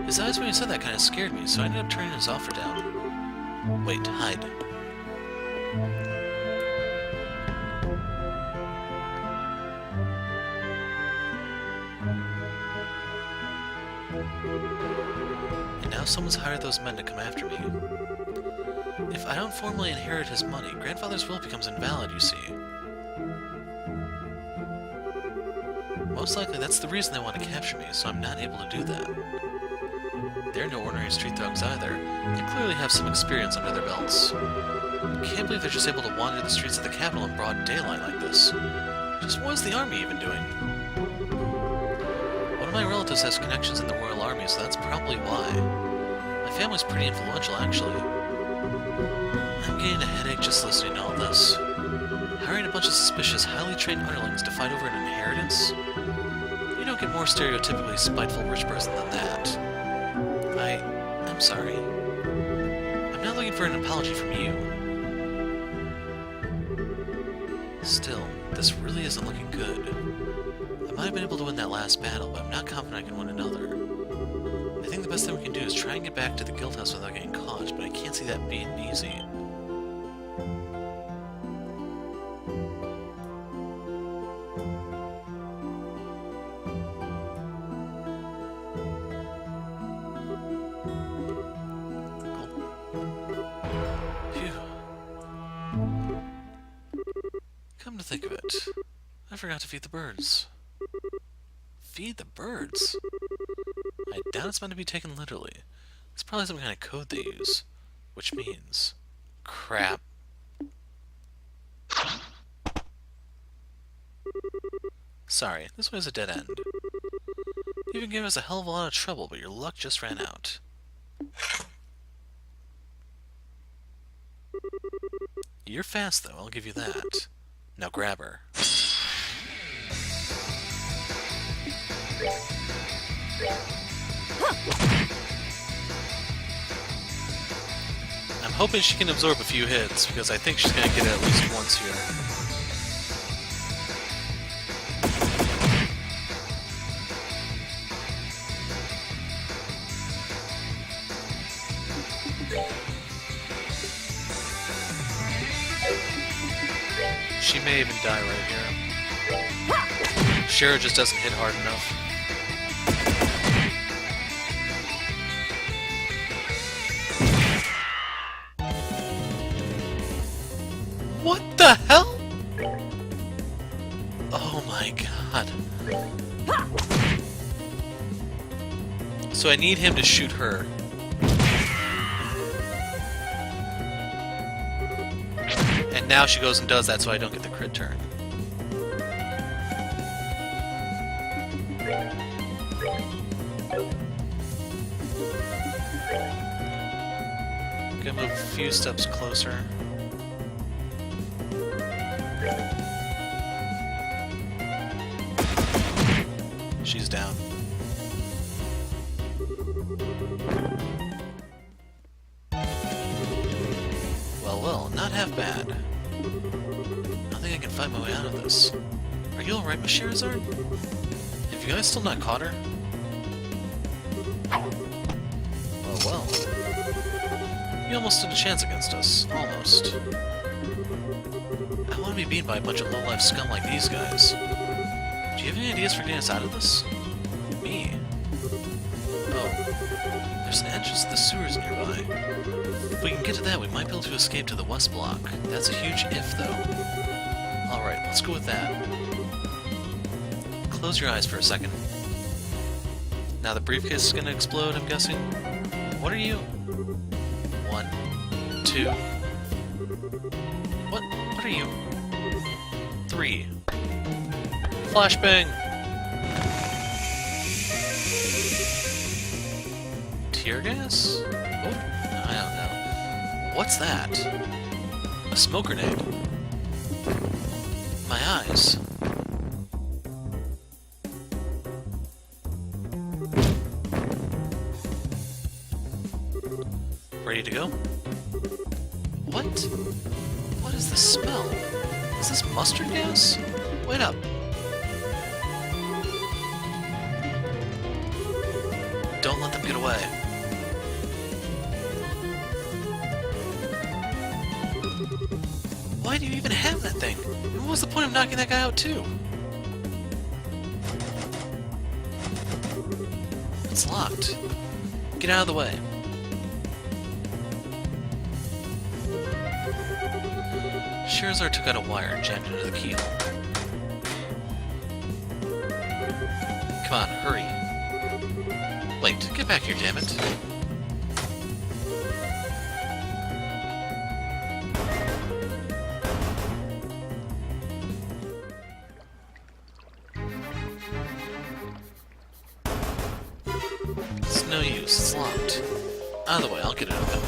His eyes when he said that kind of scared me, so I ended up turning his offer down. Wait, hide. And now someone's hired those men to come after me. If I don't formally inherit his money, Grandfather's will becomes invalid, you see. Most likely that's the reason they want to capture me, so I'm not able to do that. They're no ordinary street thugs either. They clearly have some experience under their belts. Can't believe they're just able to wander the streets of the capital in broad daylight like this. Just what is the army even doing? One of my relatives has connections in the Royal Army, so that's probably why. My family's pretty influential, actually. I'm getting a headache just listening to all this. Hiring a bunch of suspicious, highly trained underlings to fight over an inheritance? You don't get more stereotypically spiteful rich person than that. I'm sorry. I'm not looking for an apology from you. Still, this really isn't looking good. I might have been able to win that last battle, but I'm not confident I can win another. I think the best thing we can do is try and get back to the guild house without getting caught, but I can't see that being easy. Come to think of it, I forgot to feed the birds. Feed the birds? I doubt it's meant to be taken literally. It's probably some kind of code they use. Which means... crap. Sorry, this way is a dead end. You even gave us a hell of a lot of trouble, but your luck just ran out. You're fast, though, I'll give you that. Now grab her. I'm hoping she can absorb a few hits, because I think she's gonna get it at least once here. She may even die right here. Schera just doesn't hit hard enough. What the hell? So I need him to shoot her. And now she goes and does that so I don't get the crit turn. Gonna move a few steps closer. She's down. Well, not half bad. I think I can fight my way out of this. Are you alright, Miss Scherazard? Have you guys still not caught her? Well. You almost stood a chance against us. Almost. I want to be beaten by a bunch of low-life scum like these guys. Do you have any ideas for getting us out of this? Me? Oh. There's an entrance to the sewers nearby. If we can get to that, we might be able to escape to the west block. That's a huge if, though. Alright, let's go with that. Close your eyes for a second. Now the briefcase is gonna explode, I'm guessing. What are you? 1, 2... What are you? 3. Flashbang! Tear gas? What? I don't know. What's that? A smoke grenade. My eyes. Ready to go? What? What is this smell? Is this mustard gas? Wait up. Don't let them get away. Why do you even have that thing? And what was the point of knocking that guy out too? It's locked. Get out of the way. Scherazard took out a wire and jammed it into the keyhole. Come on, hurry. Wait, get back here, damn it. It's no use, it's locked. Out of the way, I'll get it open.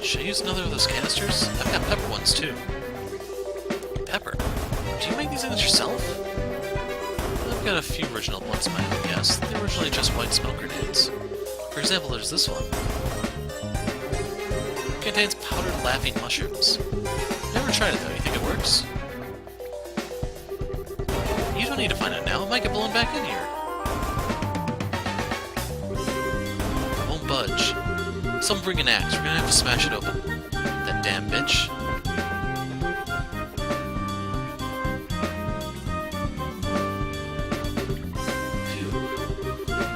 Should I use another of those canisters? I've got pepper ones too. Pepper? Do you make these things yourself? I've got a few original ones in my own, yes. They're originally just white smoke grenades. For example, there's this one. It contains powdered laughing mushrooms. Never tried it though, you think it works? You don't need to find out now, it might get blown back in here. It won't budge. Someone bring an axe, we're gonna have to smash it open. That damn bitch.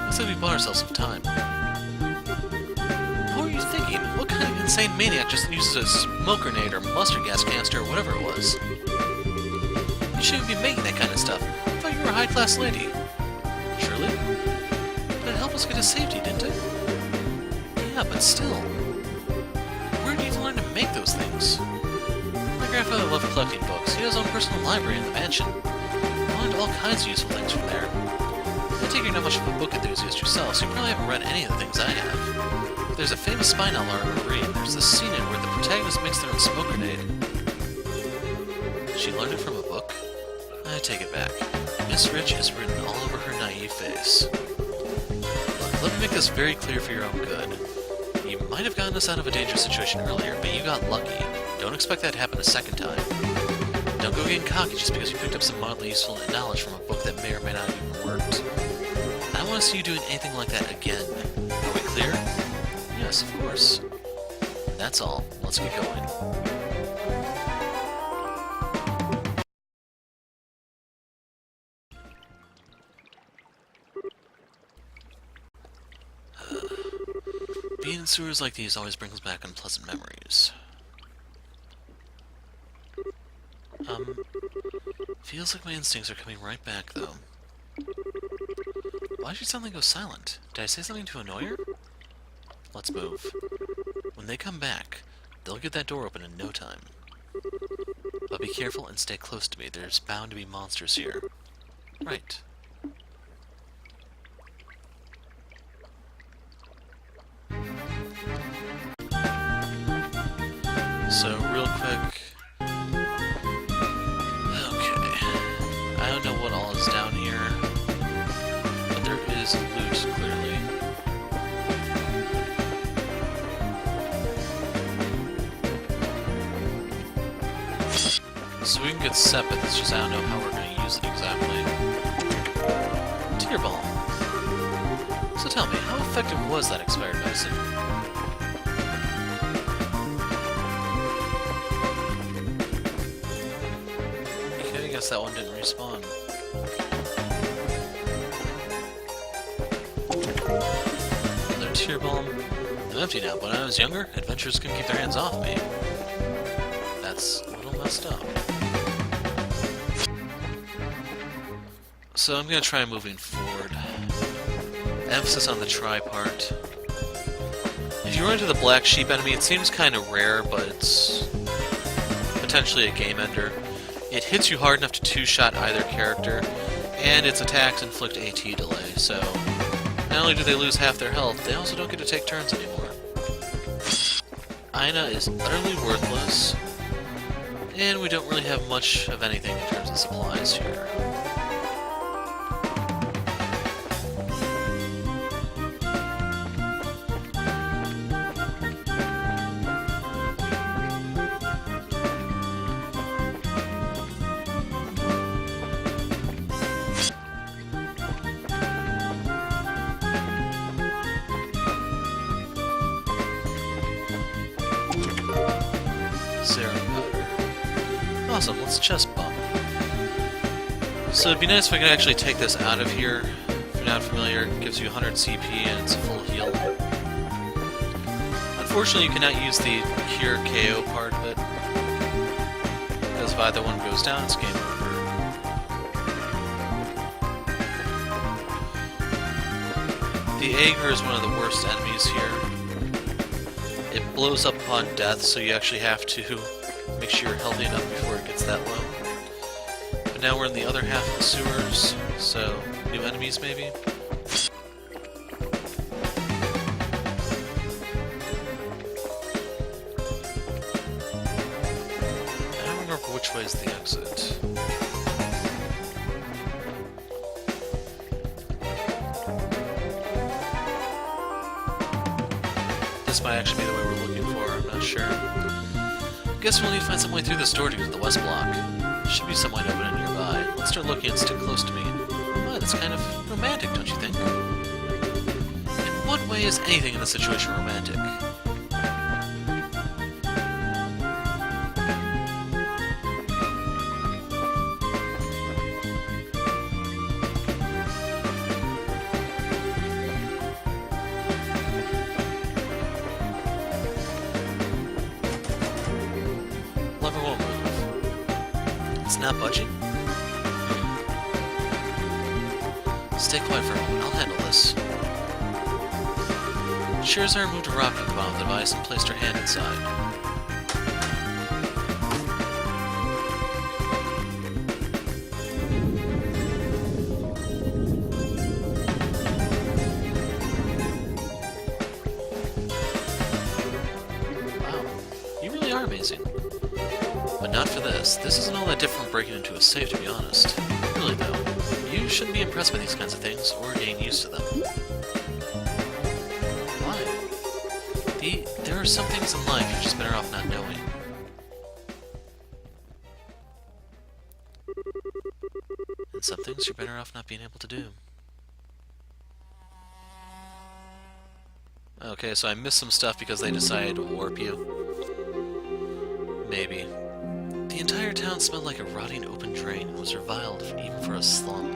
Looks like we bought ourselves some time. What were you thinking? What kind of insane maniac just uses a smoke grenade or mustard gas canister or whatever it was? You shouldn't be making that kind of stuff. I thought you were a high-class lady. Surely? But it helped us get to safety, didn't it? Yeah, but still. Where did you learn to make those things? My grandfather loved collecting books. He had his own personal library in the mansion. I learned all kinds of useful things from there. I take you're not much of a book enthusiast yourself, so you probably haven't read any of the things I have. But there's a famous spy novel I remember reading. There's this scene in where the protagonist makes their own smoke grenade. She learned it from a book? I take it back. Miss Rich is written all over her naive face. Look, let me make this very clear for your own good. You might have gotten us out of a dangerous situation earlier, but you got lucky. Don't expect that to happen a second time. Don't go getting cocky just because you picked up some mildly useful knowledge from a book that may or may not have even worked. I don't want to see you doing anything like that again. Are we clear? Yes, of course. That's all. Let's get going. Being in sewers like these always brings back unpleasant memories. Feels like my instincts are coming right back, though. Why did she suddenly go silent? Did I say something to annoy her? Let's move. When they come back, they'll get that door open in no time. But be careful and stay close to me. There's bound to be monsters here. Right. So, real quick... Okay. I don't know what all is down here, but there is loot, clearly. So we can get Sepith, it's just I don't know how we're going to use it exactly. Tear Balm. So tell me, how effective was that expired medicine? Okay, I guess that one didn't respawn. Another Tear Balm. I'm empty now, but when I was younger, adventurers couldn't keep their hands off me. That's a little messed up. So I'm going to try moving forward. Emphasis on the try part. If you run into the black sheep enemy, it seems kind of rare, but it's potentially a game ender. It hits you hard enough to two-shot either character, and its attacks inflict AT delay, so not only do they lose half their health, they also don't get to take turns anymore. Aina is utterly worthless, and we don't really have much of anything in terms of supplies here. Awesome, let's chest bump. So it'd be nice if I could actually take this out of here. If you're not familiar, it gives you 100 CP and it's a full heal. Unfortunately, you cannot use the cure KO part of it, because if either one goes down, it's game over. The Jaeger is one of the worst enemies here. It blows up upon death, so you actually have to make sure you're healthy enough before it gets that low. But now we're in the other half of the sewers, so new enemies maybe? I don't remember which way is the exit. This might actually be the way we're looking for, I'm not sure. Guess we'll need to find some way through this door to get to the west block. There should be some way to open it nearby. Let's start looking and stick close to me. Oh, that's kind of romantic, don't you think? In what way is anything in this situation romantic? Not budging? Stay quiet for a moment, I'll handle this. Schera removed a rock from the bottom of the device and placed her hand inside. Wow, you really are amazing. But not for this. This isn't all that different from breaking into a safe, to be honest. Really, though, you shouldn't be impressed by these kinds of things, or getting used to them. Why? There are some things in life you're just better off not knowing. And some things you're better off not being able to do. Okay, so I missed some stuff because they decided to warp you. Maybe. The entire town smelled like a rotting open drain and was reviled even for a slum.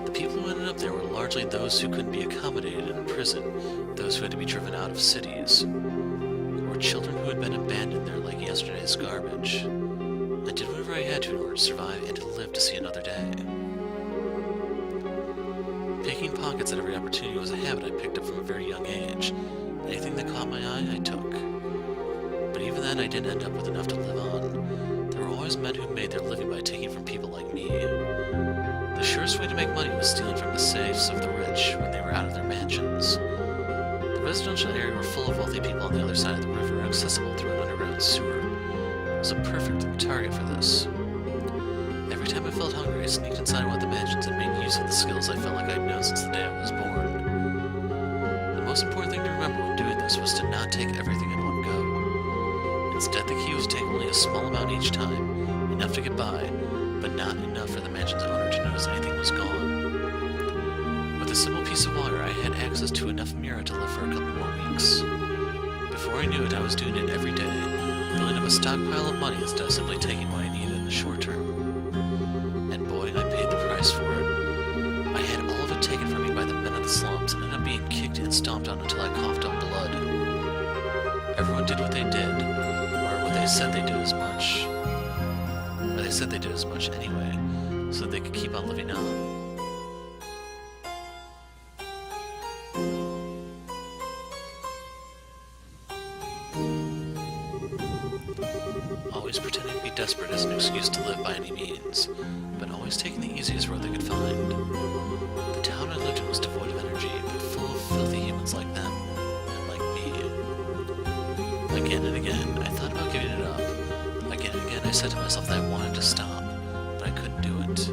The people who ended up there were largely those who couldn't be accommodated in a prison, those who had to be driven out of cities, or children who had been abandoned there like yesterday's garbage. I did whatever I had to in order to survive and to live to see another day. pockets at every opportunity was a habit I picked up from a very young age. Anything that caught my eye, I took. But even then, I didn't end up with enough to live on. There were always men who made their living by taking from people like me. The surest way to make money was stealing from the safes of the rich when they were out of their mansions. The residential area were full of wealthy people on the other side of the river, accessible through an underground sewer. It was a perfect target for this. Every time I felt hungry, I sneaked inside one of the mansions and made use of the skills I felt like I'd known since the day I was born. The most important thing to remember when doing this was to not take everything in one go. Instead, the key was to take only a small amount each time, enough to get by, but not enough for the mansion's owner to notice anything was gone. With a simple piece of water, I had access to enough Mira to live for a couple more weeks. Before I knew it, I was doing it every day, building up a stockpile of money instead of simply taking what I needed in the short term. And boy, I paid the price for it. I had all of it taken from me by the men of the slums and ended up being kicked and stomped on until I coughed up blood. Everyone did what they did, or what they said they did as much. Or they said they did as much anyway, so they could keep on living on. Always pretending to be desperate as an excuse to live by any means, but always taking the easiest road they could find. The town I lived in was devoid of energy, but full of filthy humans like them, and like me. Again and again, I thought about giving it up. Again and again, I said to myself that I wanted to stop, but I couldn't do it.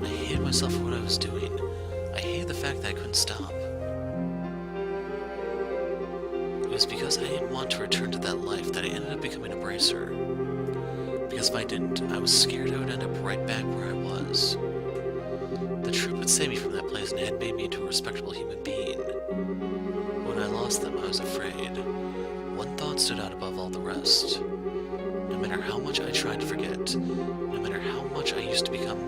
I hated myself for what I was doing. I hated the fact that I couldn't stop. It was because I didn't want to return to that life that I ended up becoming a bracer. Because if I didn't, I was scared I would end up right back where I was. The troop had saved me from that place and had made me into a respectable human being. When I lost them, I was afraid. One thought stood out above all the rest. No matter how much I tried to forget, no matter how much I used to become,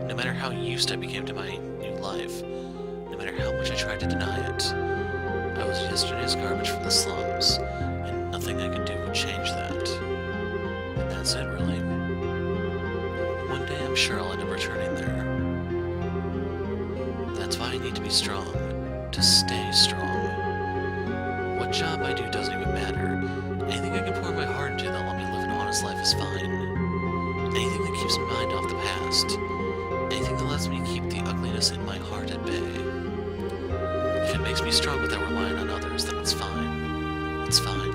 no matter how used I became to my new life, no matter how much I tried to deny it, I was yesterday's garbage from the slums, and nothing I could do would change that. And that's it, really. One day I'm sure I'll end up returning there. That's why I need to be strong, to stay strong. What job I do doesn't even matter. Anything I can pour my heart into that'll let me live an honest life is fine. Anything that keeps my mind off the past. Anything that lets me keep the ugliness in my heart at bay. If it makes me strong without relying on others, then it's fine. It's fine.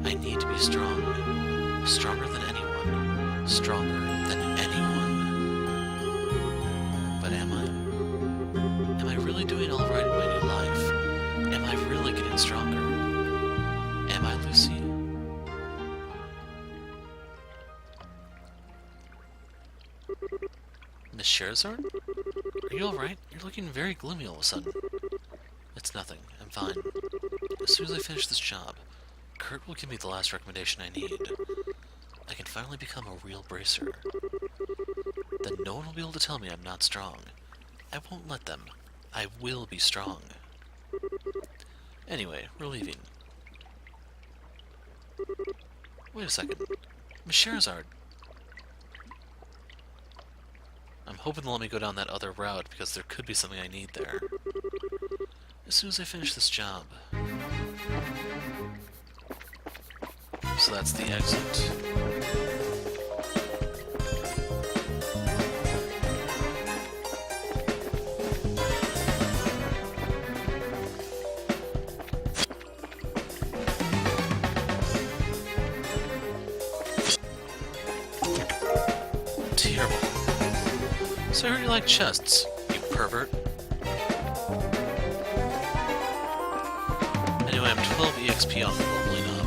I need to be strong. Stronger than anyone. Stronger than anyone. But am I? Am I really doing all right in my new life? Am I really getting stronger? Am I, Lucy? Miss Scherazard? Are you alright? You're looking very gloomy all of a sudden. It's nothing. I'm fine. As soon as I finish this job, Kurt will give me the last recommendation I need. I can finally become a real bracer. Then no one will be able to tell me I'm not strong. I won't let them. I will be strong. Anyway, we're leaving. Wait a second. Miss Scherazard. I'm hoping they'll let me go down that other route because there could be something I need there. As soon as I finish this job. So that's the exit. Terrible. So I heard you like chests, you pervert. Anyway, I'm 12 EXP off of leveling up.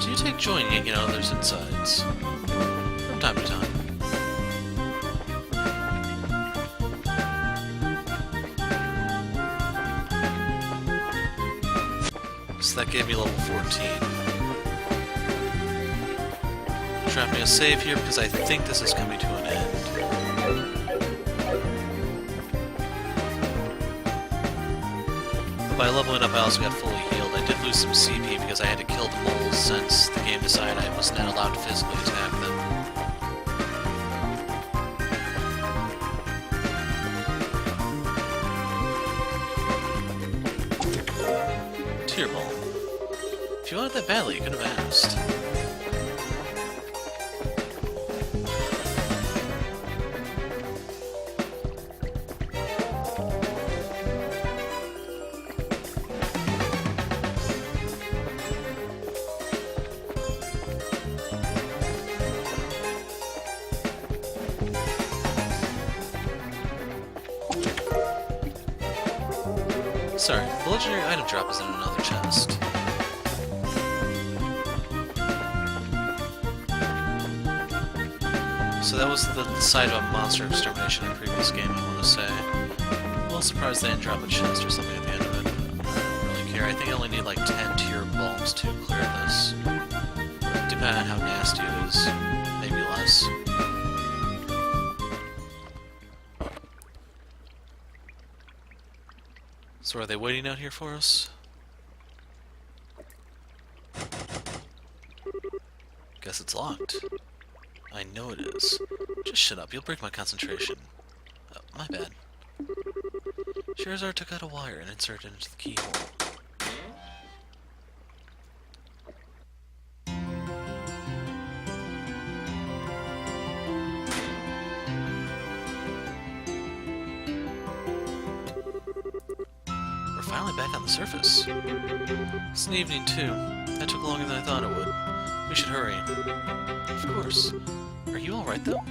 Do you take joy in yanking out others' insides? From time to time. So that gave me level 14. Trapping a save here because I think this is coming to an end. But by leveling up I also got fully healed. I did lose some CP because I had to kill the moles since the game decided I was allowed to physically attack them. Tear Ball. If you wanted that badly, you could have asked. Sorry, the legendary item drop is in another chest. So that was the side of a monster extermination in the previous game, I want to say. I'm a little surprised they didn't drop a chest or something at the end of it. I don't really care. I think I only need like 10 tier bombs to clear this. Depending on how nasty it is. Maybe less. So are they waiting out here for us? Guess it's locked. I know it is. Just shut up, you'll break my concentration. Oh, my bad. Scherazard took out a wire and inserted it into the keyhole. We're finally back on the surface. It's an evening, too. That took longer than I thought it would. We should hurry. Of course. Are you alright, though?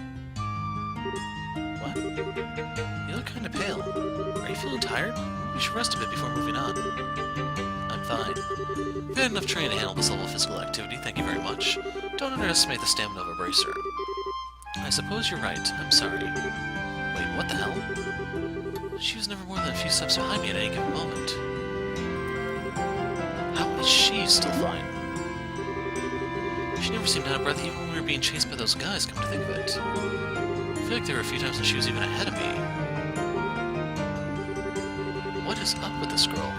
What? You look kinda pale. Are you feeling tired? You should rest a bit before moving on. I'm fine. I've had enough training to handle this level of physical activity, thank you very much. Don't underestimate the stamina of a bracer. I suppose you're right. I'm sorry. Wait, what the hell? She was never more than a few steps behind me at any given moment. How is she still fine? She never seemed out of breath even when we were being chased by those guys, come to think of it. I feel like there were a few times when she was even ahead of me. What is up with this girl?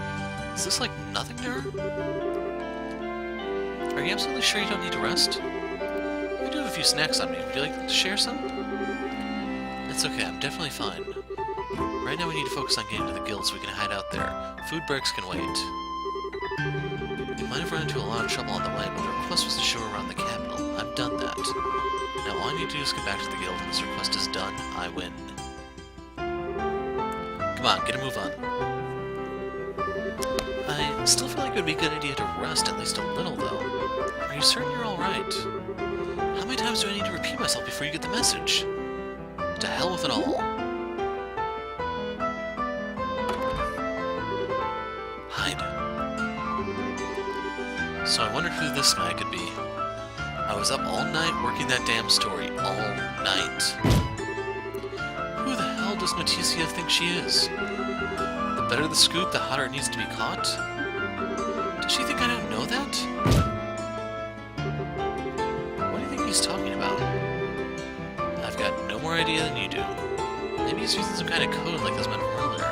Is this like nothing to her? Are you absolutely sure you don't need to rest? I do have a few snacks on me. Would you like to share some? It's okay, I'm definitely fine. Right now we need to focus on getting to the guild so we can hide out there. Food breaks can wait. We might have run into a lot of trouble on the way, but the request was to show around the capital. I've done that. Now all I need to do is get back to the guild. When this request is done, I win. Come on, get a move on. I still feel like it would be a good idea to rest at least a little, though. Are you certain you're alright? How many times do I need to repeat myself before you get the message? To hell with it all. Hide. So I wondered who this guy could be. I was up all night working that damn story. All night. Who the hell does Noticia think she is? The better the scoop, the hotter it needs to be caught? Does she think I don't know that? What do you think he's talking about? I've got no more idea than you do. Maybe he's using some kind of code like those men from earlier.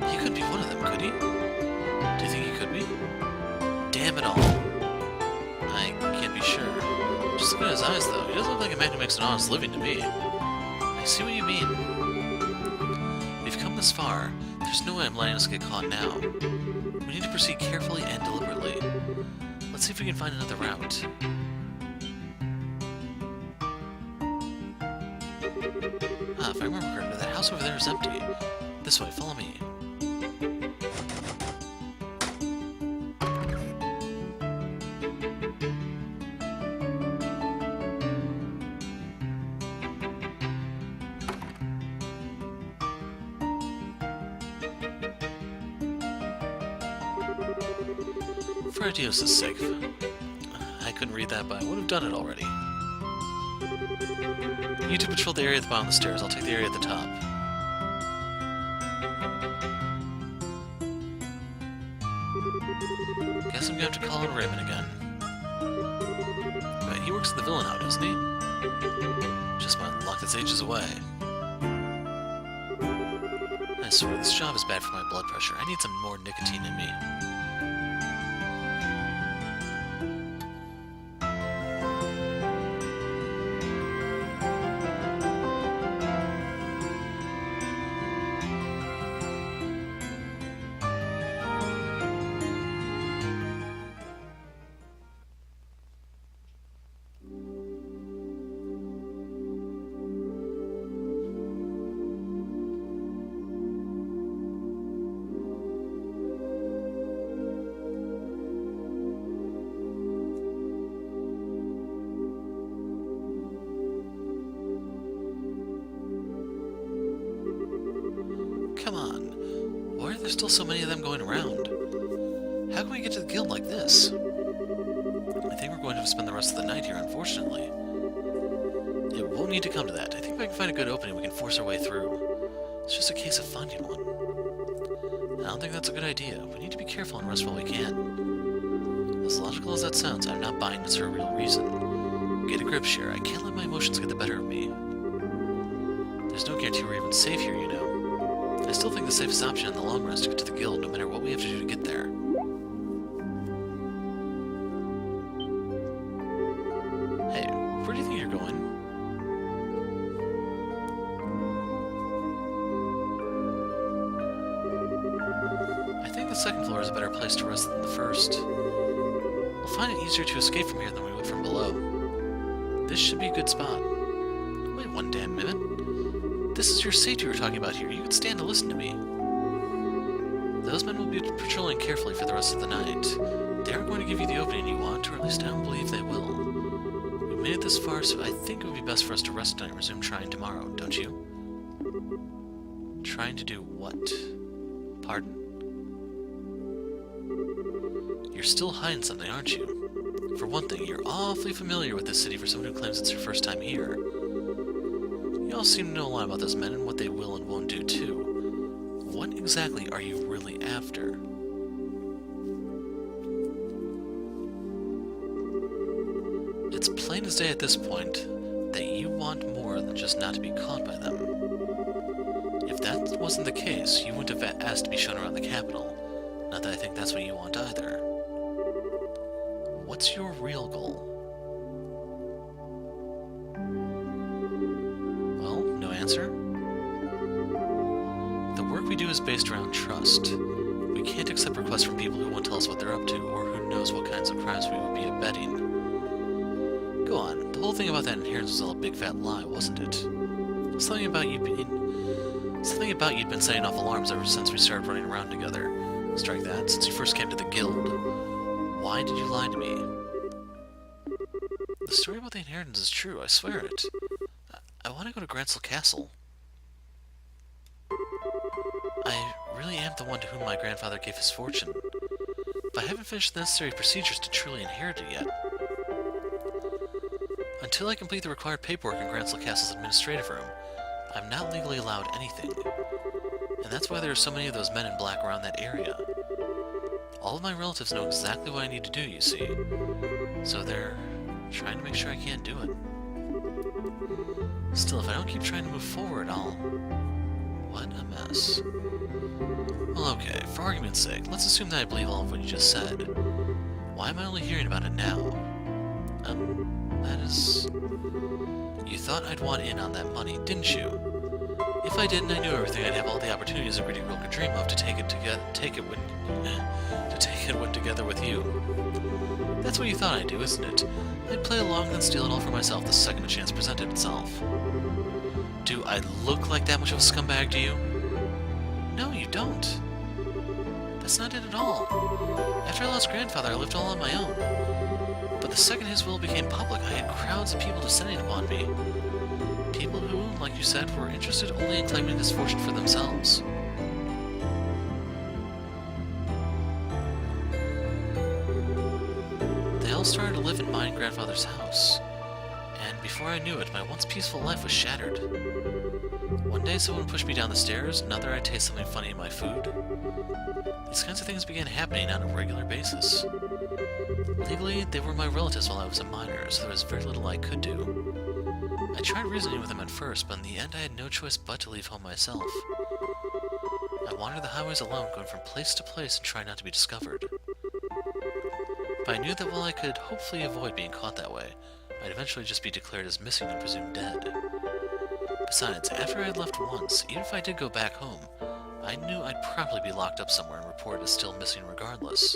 He couldn't be one of them, could he? Do you think he could be? Damn it all. I can't be sure. Just look at his eyes, though. He doesn't look like a man who makes an honest living to me. I see what you mean. We've come this far. There's no way I'm letting us get caught now. We need to proceed carefully and deliberately. Let's see if we can find another route. Ah, if I remember correctly, that house over there is empty. This way, follow me. Fradios is safe. I couldn't read that, but I would have done it already. You two patrol the area at the bottom of the stairs. I'll take the area at the top. Guess I'm gonna have to call on Raymond again. Wait, he works at the villa now, doesn't he? Just my luck that's ages away. I swear, this job is bad for my blood pressure. I need some more nicotine in me. there's still so many of them going around? How can we get to the guild like this? I think we're going to spend the rest of the night here, unfortunately. It won't need to come to that. I think if I can find a good opening, we can force our way through. It's just a case of finding one. I don't think that's a good idea. We need to be careful and rest while we can. As logical as that sounds, I'm not buying this for a real reason. Get a grip, Schera. I can't let my emotions get the better of me. There's no guarantee we're even safe here, you know. I still think the safest option in the long run is to get to the guild, no matter what we have to do to get there. Hey, where do you think you're going? I think the second floor is a better place to rest than the first. We'll find it easier to escape from here than we would from below. This should be a good spot. Wait one damn minute. This is your safety we're talking about here. You could stand to listen to me. Those men will be patrolling carefully for the rest of the night. They aren't going to give you the opening you want, or at least I don't believe they will. We've made it this far, so I think it would be best for us to rest tonight and resume trying tomorrow, don't you? Trying to do what? Pardon? You're still hiding something, aren't you? For one thing, you're awfully familiar with this city for someone who claims it's your first time here. You all seem to know a lot about those men and what they will and won't do, too. What exactly are you really after? It's plain as day at this point that you want more than just not to be caught by them. If that wasn't the case, you wouldn't have asked to be shown around the capital. Not that I think that's what you want either. What's your real goal? Well, no answer? The work we do is based around trust. We can't accept requests from people who won't tell us what they're up to, or who knows what kinds of crimes we would be abetting. Go on, the whole thing about that inheritance was all a big fat lie, wasn't it? Something about you'd been setting off alarms ever since we started running around together. Strike that, since you first came to the guild. Why did you lie to me? The story about the inheritance is true, I swear it. I want to go to Gransel Castle. I really am the one to whom my grandfather gave his fortune, but I haven't finished the necessary procedures to truly inherit it yet. Until I complete the required paperwork in Gransel Castle's administrative room, I'm not legally allowed anything. And that's why there are so many of those men in black around that area. All of my relatives know exactly what I need to do, you see. So they're trying to make sure I can't do it. Still, if I don't keep trying to move forward, I'll... What a mess. Well, okay, for argument's sake, let's assume that I believe all of what you just said. Why am I only hearing about it now? That is... You thought I'd want in on that money, didn't you? If I didn't, I knew everything. I'd have all the opportunities a pretty girl could dream of to take it when together with you. That's what you thought I'd do, isn't it? I'd play along and steal it all for myself the second a chance presented itself. Do I look like that much of a scumbag to you? No, you don't. That's not it at all. After I lost grandfather, I lived all on my own. But the second his will became public, I had crowds of people descending upon me. People who, like you said, were interested only in claiming his fortune for themselves. They all started to live in my grandfather's house, and before I knew it, my once peaceful life was shattered. One day someone pushed me down the stairs, another I'd taste something funny in my food. These kinds of things began happening on a regular basis. Legally, they were my relatives while I was a minor, so there was very little I could do. I tried reasoning with them at first, but in the end I had no choice but to leave home myself. I wandered the highways alone, going from place to place and trying not to be discovered. But I knew that while I could hopefully avoid being caught that way, I'd eventually just be declared as missing and presumed dead. Besides, after I had left once, even if I did go back home, I knew I'd probably be locked up somewhere and reported as still missing regardless.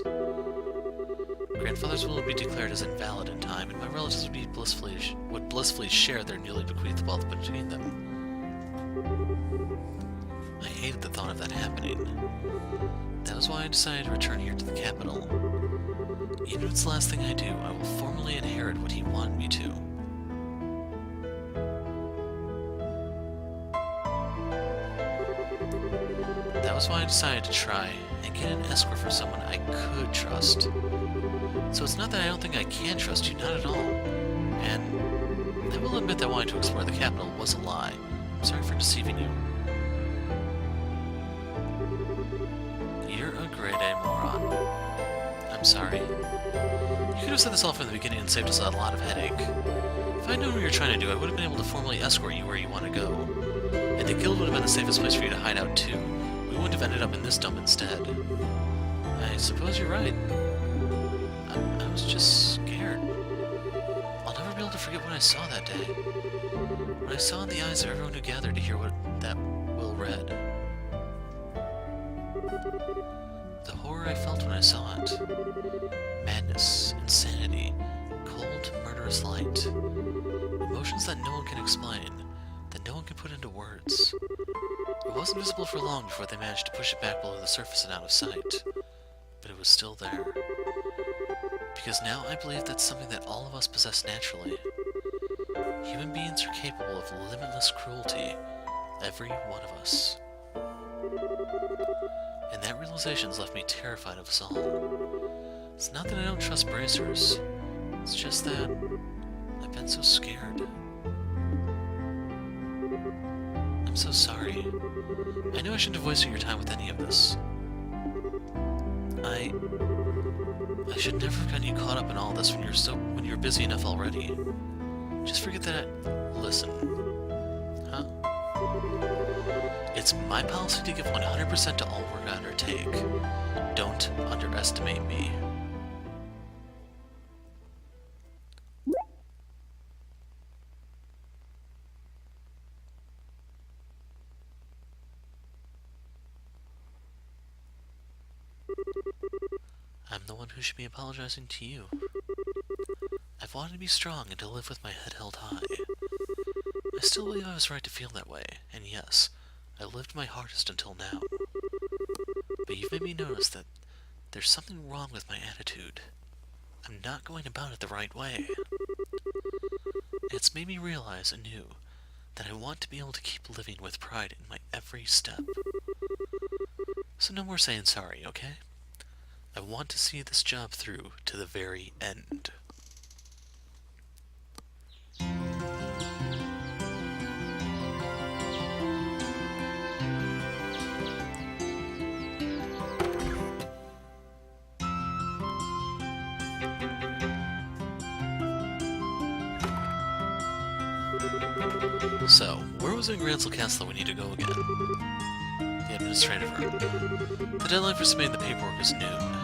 Grandfather's will would be declared as invalid in time, and my relatives would blissfully share their newly bequeathed wealth between them. I hated the thought of that happening. That was why I decided to return here to the capital. Even if it's the last thing I do, I will formally inherit what he wanted me to. That was why I decided to try and get an escort for someone I could trust. So it's not that I don't think I can trust you, not at all. And I will admit that wanting to explore the capital was a lie. I'm sorry for deceiving you. You're a grade-A moron. I'm sorry. You could have said this all from the beginning and saved us a lot of headache. If I'd known what you were trying to do, I would have been able to formally escort you where you want to go. And the guild would have been the safest place for you to hide out too. We wouldn't have ended up in this dump instead. I suppose you're right. I was just scared. I'll never be able to forget what I saw that day. What I saw in the eyes of everyone who gathered to hear what that will read. The horror I felt when I saw it. Madness, insanity, cold, murderous light. Emotions that no one can explain, that no one can put into words. It wasn't visible for long before they managed to push it back below the surface and out of sight. But it was still there. Because now I believe that's something that all of us possess naturally. Human beings are capable of limitless cruelty. Every one of us. And that realization's left me terrified of us all. It's not that I don't trust bracers. It's just that I've been so scared. I'm so sorry. I know I shouldn't have wasted your time with any of this. I should never have gotten you caught up in all this when you're busy enough already. Just forget that listen. Huh? It's my policy to give 100% to all work I undertake. Don't underestimate me. I'm the one who should be apologizing to you. I've wanted to be strong and to live with my head held high. I still believe I was right to feel that way, and yes, I lived my hardest until now. But you've made me notice that there's something wrong with my attitude. I'm not going about it the right way. It's made me realize anew that I want to be able to keep living with pride in my every step. So no more saying sorry, okay? I want to see this job through to the very end. So, where was it in Gransel Castle we need to go again? The administrative room. The deadline for submitting the paperwork is noon.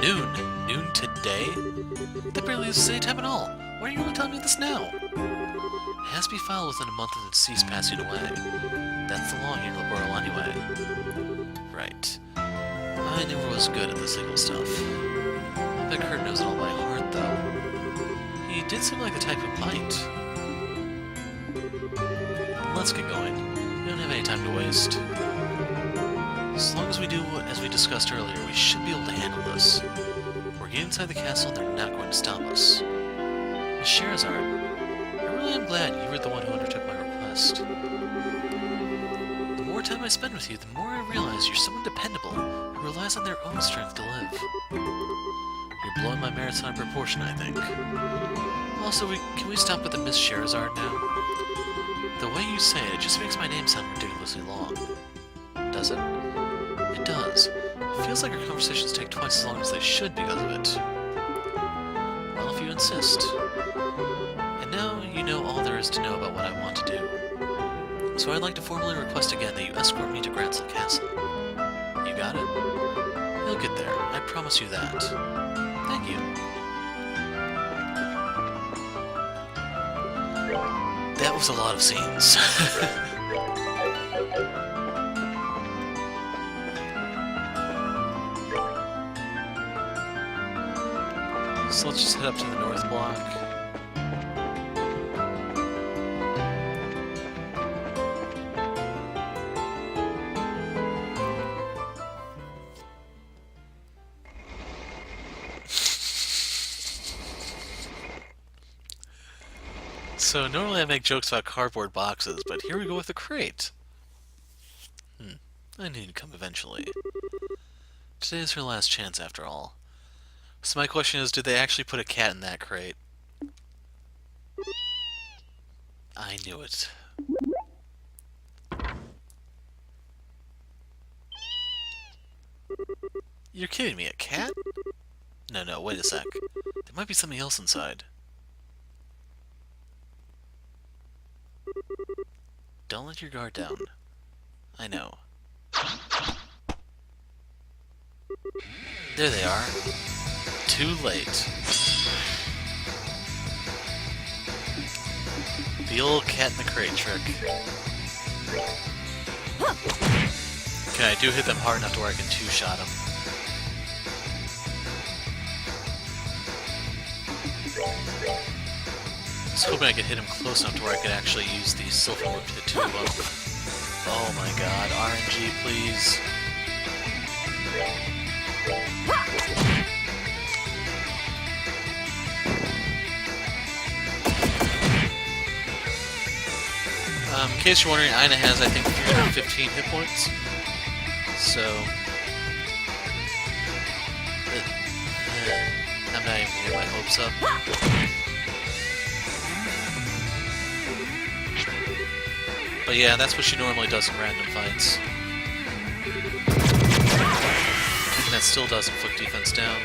Noon? Noon today? That barely is any time at all. Why are you only telling me this now? It has to be filed within a month of the deceased passing away. That's the law here in Laurel anyway. Right. I never was good at this legal stuff. I bet Kurt knows it all by heart, though. He did seem like the type who might. Let's get going. We don't have any time to waste. As long as we do as we discussed earlier, we should be able to handle this. We're getting inside the castle and they're not going to stop us. Miss Scherazard, I really am glad you were the one who undertook my request. The more time I spend with you, the more I realize you're someone dependable who relies on their own strength to live. You're blowing my merits out of proportion, I think. Also, can we stop with the Miss Scherazard now? The way you say it just makes my name sound ridiculously long. Does it? It does. It feels like our conversations take twice as long as they should because of it. Well, if you insist. And now you know all there is to know about what I want to do. So I'd like to formally request again that you escort me to Gransel Castle. You got it? You'll get there. I promise you that. Thank you. That was a lot of scenes. So let's just head up to the north block. So normally I make jokes about cardboard boxes, but here we go with a crate. I need to come eventually. Today's her last chance, after all. So my question is, did they actually put a cat in that crate? I knew it. You're kidding me, a cat? No, wait a sec. There might be something else inside. Don't let your guard down. I know. There they are. Too late. The old cat in the crate trick. Okay, I do hit them hard enough to where I can two-shot them. I was hoping I could hit him close enough to where I could actually use the Silver Whip to hit two of them. Oh my god, RNG, please. In case you're wondering, Aina has, I think, 315 hit points. So... I'm not even gonna get my hopes up. But yeah, that's what she normally does in random fights. And that still does inflict defense down.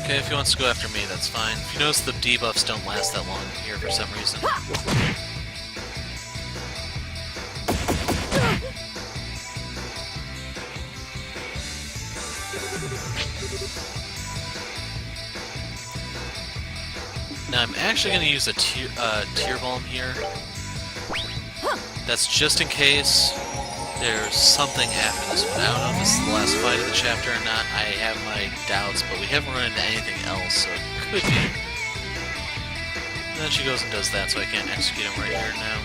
Okay, if he wants to go after me, that's fine. If you notice, the debuffs don't last that long here for some reason. Now I'm actually going to use a tear bomb here. That's just in case there's something after this one. I don't know if this is the last fight of the chapter or not. I have my doubts, but we haven't run into anything else, so it could be. And then she goes and does that, so I can't execute him right here now.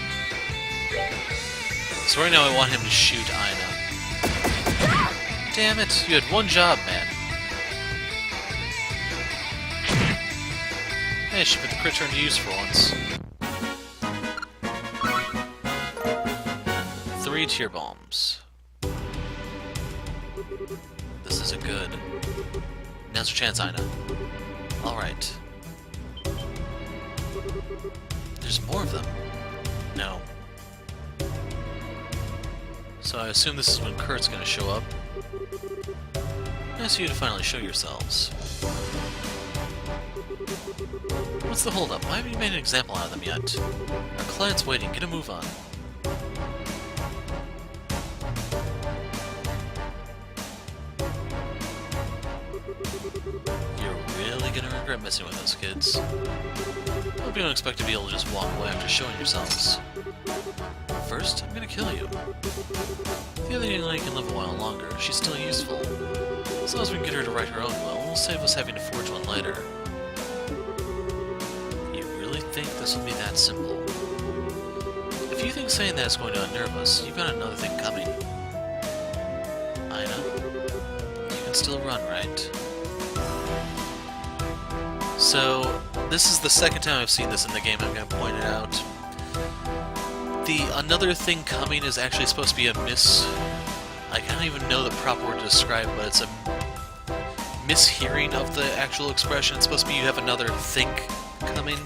So right now I want him to shoot Aina. Damn it, you had one job, man. Hey, she put the crit turn to use for once. 3 tear bombs. This isn't good. Now's your chance, Aina. Alright. There's more of them. No. So I assume this is when Kurt's gonna show up. Nice of you to finally show yourselves. What's the holdup? Why haven't you made an example out of them yet? Our client's waiting. Get a move on. You're really gonna regret messing with those kids. Hope you don't expect to be able to just walk away after showing yourselves. First, I'm gonna kill you. The other young lady can live a while longer. She's still useful. As long as we can get her to write her own will, it'll save us having to forge one later. You really think this will be that simple? If you think saying that is going to unnerve us, you've got another thing coming. Aina, you can still run, right? So, this is the second time I've seen this in the game, I'm going to point it out. The another thing coming is actually supposed to be a I don't even know the proper word to describe, but it's a mishearing of the actual expression. It's supposed to be you have another think coming.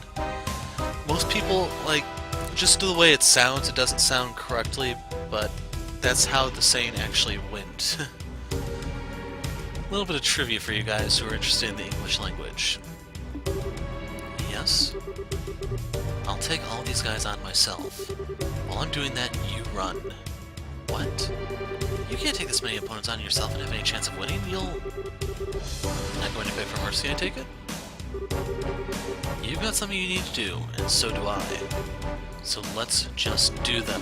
Most people, just the way it sounds, it doesn't sound correctly, but that's how the saying actually went. A little bit of trivia for you guys who are interested in the English language. Yes? I'll take all these guys on myself. While I'm doing that, you run. What? You can't take this many opponents on yourself and have any chance of winning. You'll... Not going to beg for mercy, I take it? You've got something you need to do, and so do I. So let's just do them.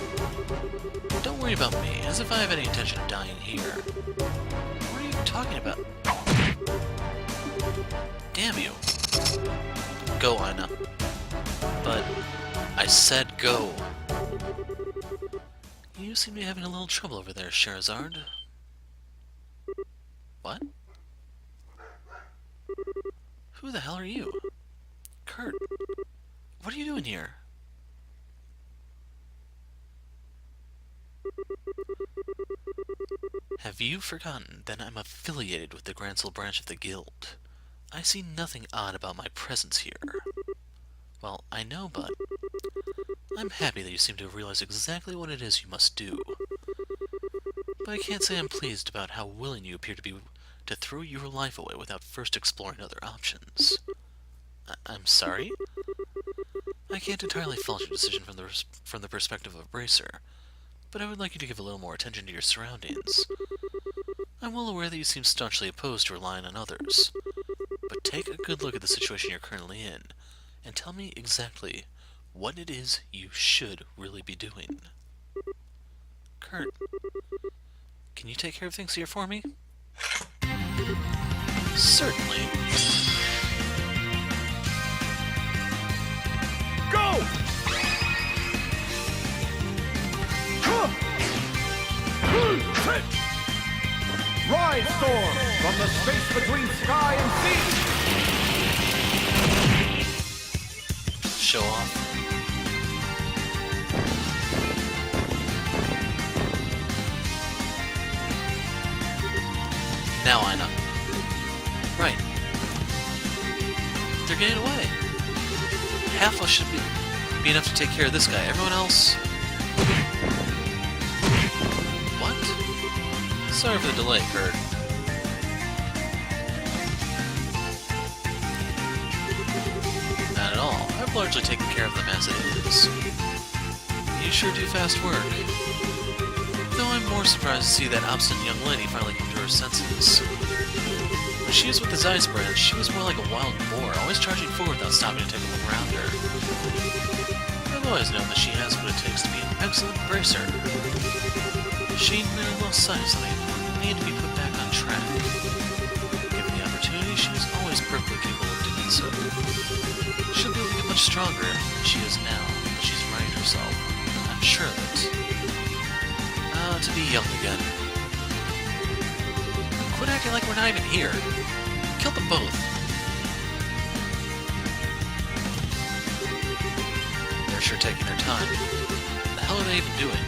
Don't worry about me, as if I have any intention of dying here. What are you talking about? Damn you. Go, Aina. But I said go. You seem to be having a little trouble over there, Scherazard. What? Who the hell are you? Kurt, what are you doing here? Have you forgotten that I'm affiliated with the Gransel branch of the Guild? I see nothing odd about my presence here. Well, I know, but I'm happy that you seem to have realized exactly what it is you must do. But I can't say I'm pleased about how willing you appear to be to throw your life away without first exploring other options. I'm sorry? I can't entirely fault your decision from the perspective of a bracer, but I would like you to give a little more attention to your surroundings. I'm well aware that you seem staunchly opposed to relying on others, but take a good look at the situation you're currently in, and tell me exactly what it is you should really be doing. Kurt, can you take care of things here for me? Certainly. Go! Rise, storm, from the space between sky and sea! Show off. Now, Aina. Right. They're getting away. Half of us should be enough to take care of this guy. Everyone else... What? Sorry for the delay, Kurt. Not at all. I've largely taken care of them as it is. You sure do fast work. Though I'm more surprised to see that obstinate young lady finally come to her senses. When she was with the Zeiss branch, she was more like a wild boar, always charging forward without stopping to take a look around her. I've always known that she has what it takes to be an excellent bracer. She nearly lost sight of something that needed to be put back on track. Given the opportunity, she was always perfectly capable of doing so. She'll be able to get much stronger than she is now, but she's righted herself. I'm sure of it. To be young again. Quit acting like we're not even here. Kill them both. They're sure taking their time. What the hell are they even doing?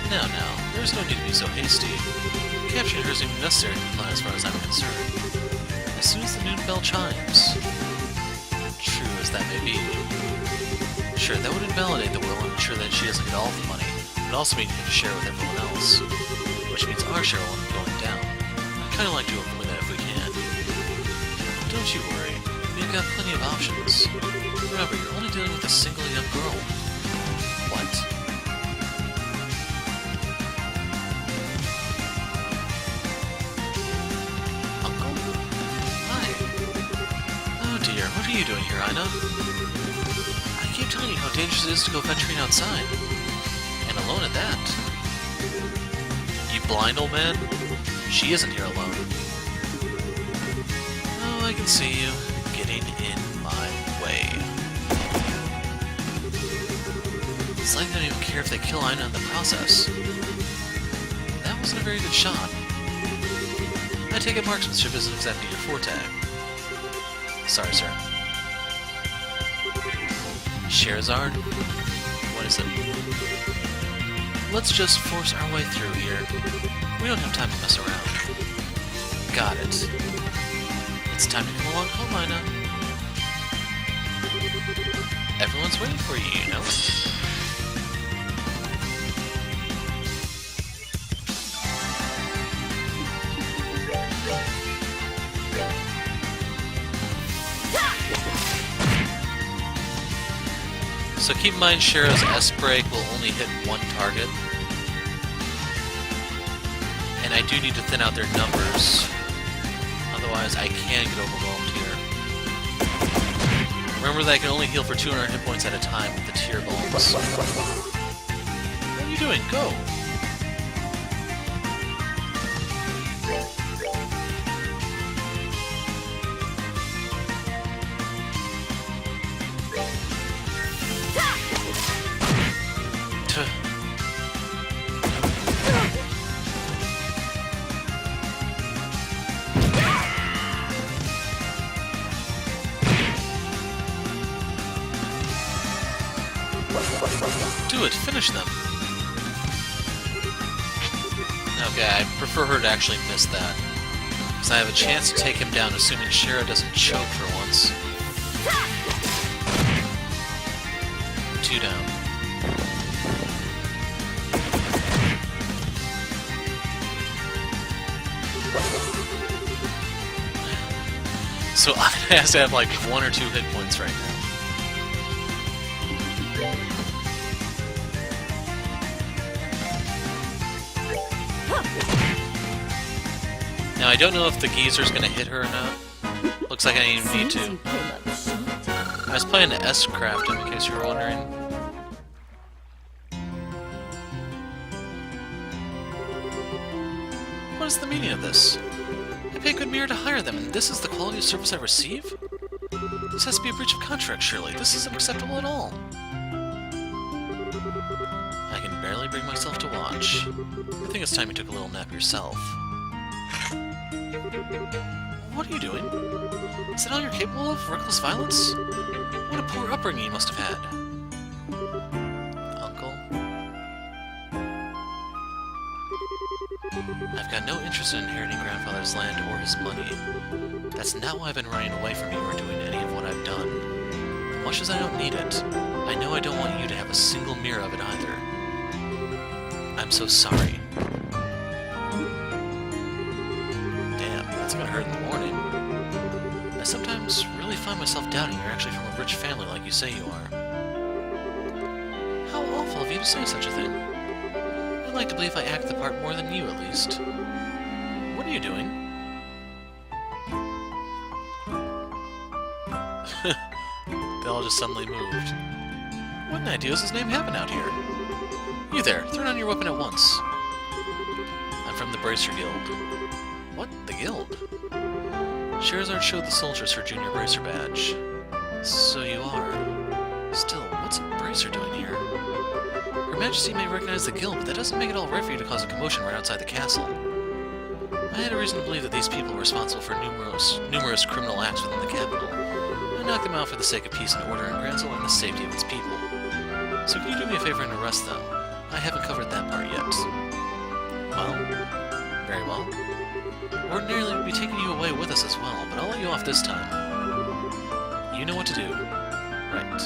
Now, there's no need to be so hasty. Capturing her isn't even necessary to the plan as far as I'm concerned. As soon as the noon bell chimes. True as that may be. Sure, that would invalidate the will and ensure that she doesn't get all of the money. It also means you have to share with everyone else, which means our share will be going down. I'd kind of like to avoid that if we can. Don't you worry, we've got plenty of options. Remember, you're only dealing with a single young girl. What? Uncle? Hi. Oh dear, what are you doing here, Aina? I keep telling you how dangerous it is to go venturing outside. Alone at that. You blind old man? She isn't here alone. Oh, I can see you getting in my way. It's like they don't even care if they kill Aina in the process. That wasn't a very good shot. I take it marksmanship isn't exactly your forte. Sorry, sir. Scherazard? What is it? Let's just force our way through here. We don't have time to mess around. Got it. It's time to come along home, Aina. Everyone's waiting for you, you know? So keep in mind, Schera's S-Break will only hit one target. And I do need to thin out their numbers. Otherwise, I can get overwhelmed here. Remember that I can only heal for 200 hit points at a time with the tier bombs. What are you doing? Go! Do it! Finish them! Okay, I prefer her to actually miss that. Because I have a chance to take him down, assuming Schera doesn't choke for once. 2 down. So Aina has to have like 1 or 2 hit points right now. Now I don't know if the geezer's gonna hit her or not. Looks like I didn't even need Seems to. you came up short. I was playing the S-Craft, in case you were wondering. What is the meaning of this? I pay good mirror to hire them, and this is the quality of service I receive? This has to be a breach of contract, surely. This isn't acceptable at all. I can barely bring myself to watch. I think it's time you took a little nap yourself. What are you doing? Is that all you're capable of? Reckless violence? What a poor upbringing you must have had. Uncle? I've got no interest in inheriting grandfather's land or his money. That's not why I've been running away from you or doing any of what I've done. Much as I don't need it, I know I don't want you to have a single mirror of it either. I'm so sorry. Damn, that's gonna hurt in the morning. I sometimes really find myself doubting you're actually from a rich family like you say you are. How awful of you to say such a thing. I'd like to believe I act the part more than you, at least. What are you doing? They all just suddenly moved. What in idea does his name happen out here? You there, throw down your weapon at once. I'm from the Bracer Guild. What? The guild? Scherazard showed the soldiers her junior Bracer badge. So you are. Still, what's a Bracer doing here? Her Majesty may recognize the guild, but that doesn't make it all right for you to cause a commotion right outside the castle. I had a reason to believe that these people were responsible for numerous criminal acts within the capital. I knocked them out for the sake of peace and order and Granzel and the safety of its people. So can you do me a favor and arrest them? I haven't covered that part yet. Well, very well. Ordinarily, we'd be taking you away with us as well, but I'll let you off this time. You know what to do. Right.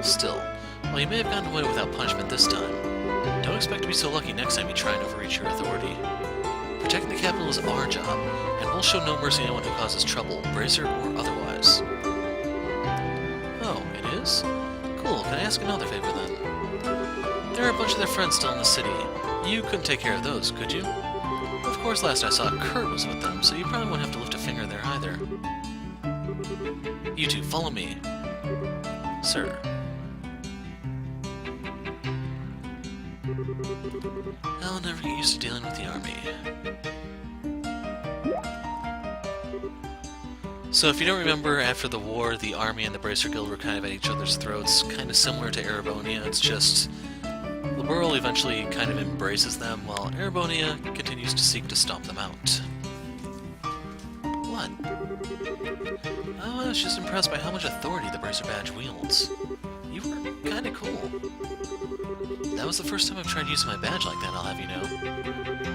Still, while you may have gotten away without punishment this time, don't expect to be so lucky next time you try and overreach your authority. Protecting the capital is our job, and we'll show no mercy to anyone who causes trouble, Bracer or otherwise. Oh, it is? Cool, can I ask another favor then? There are a bunch of their friends still in the city. You couldn't take care of those, could you? Of course, last I saw, Kurt was with them, so you probably won't have to lift a finger there either. You two, follow me. Sir. I'll never get used to dealing with the army. So if you don't remember, after the war, the army and the Bracer Guild were kind of at each other's throats, kind of similar to Erebonia. It's just Liberl eventually kind of embraces them, while Erebonia continues to seek to stomp them out. What? Oh, I was just impressed by how much authority the Bracer badge wields. You were kinda cool. That was the first time I've tried using my badge like that, I'll have you know.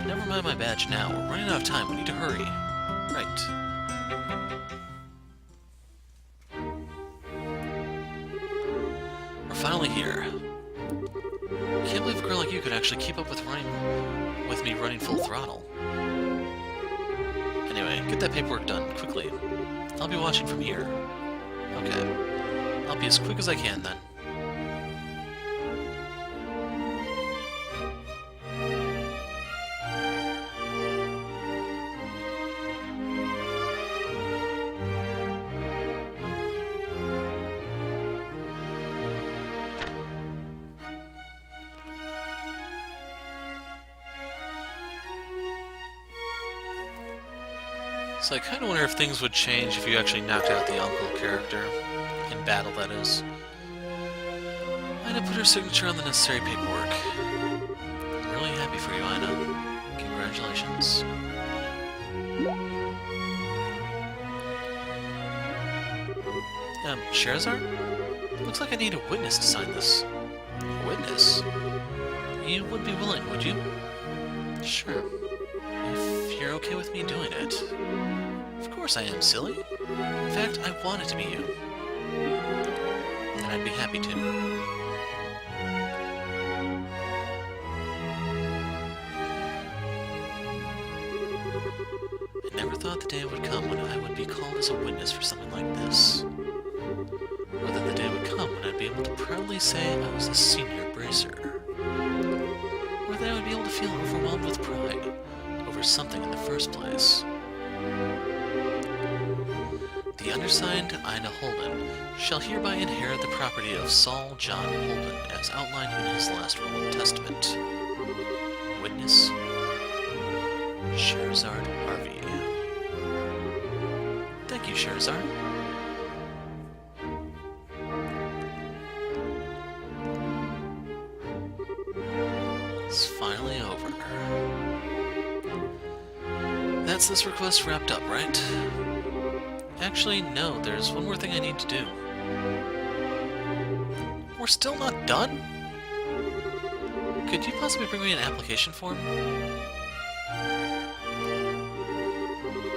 Never mind my badge now. We're running out of time. We need to hurry. Right. We're finally here. Can't believe a girl like you could actually keep up with me running full throttle. Anyway, get that paperwork done, quickly. I'll be watching from here. Okay. I'll be as quick as I can, then. So I kind of wonder if things would change if you actually knocked out the uncle character. In battle, that is. Aina put her signature on the necessary paperwork. I'm really happy for you, Aina. Congratulations. Scherazard? Looks like I need a witness to sign this. A witness? You would be willing, would you? Sure. If you're okay with me doing it. Of course I am, silly. In fact, I want it to be you. And I'd be happy to. I never thought the day would come when I would be called as a witness for something like this. Or that the day would come when I'd be able to proudly say I was a senior bracer. Or that I would be able to feel overwhelmed with pride over something in the first place. The undersigned, Aina Holden, shall hereby inherit the property of Saul John Holden as outlined in his last will and testament. Witness, Scherazard Harvey. Thank you, Scherazard. It's finally over. That's this request wrapped up, right? Actually, no, there's one more thing I need to do. We're still not done? Could you possibly bring me an application form?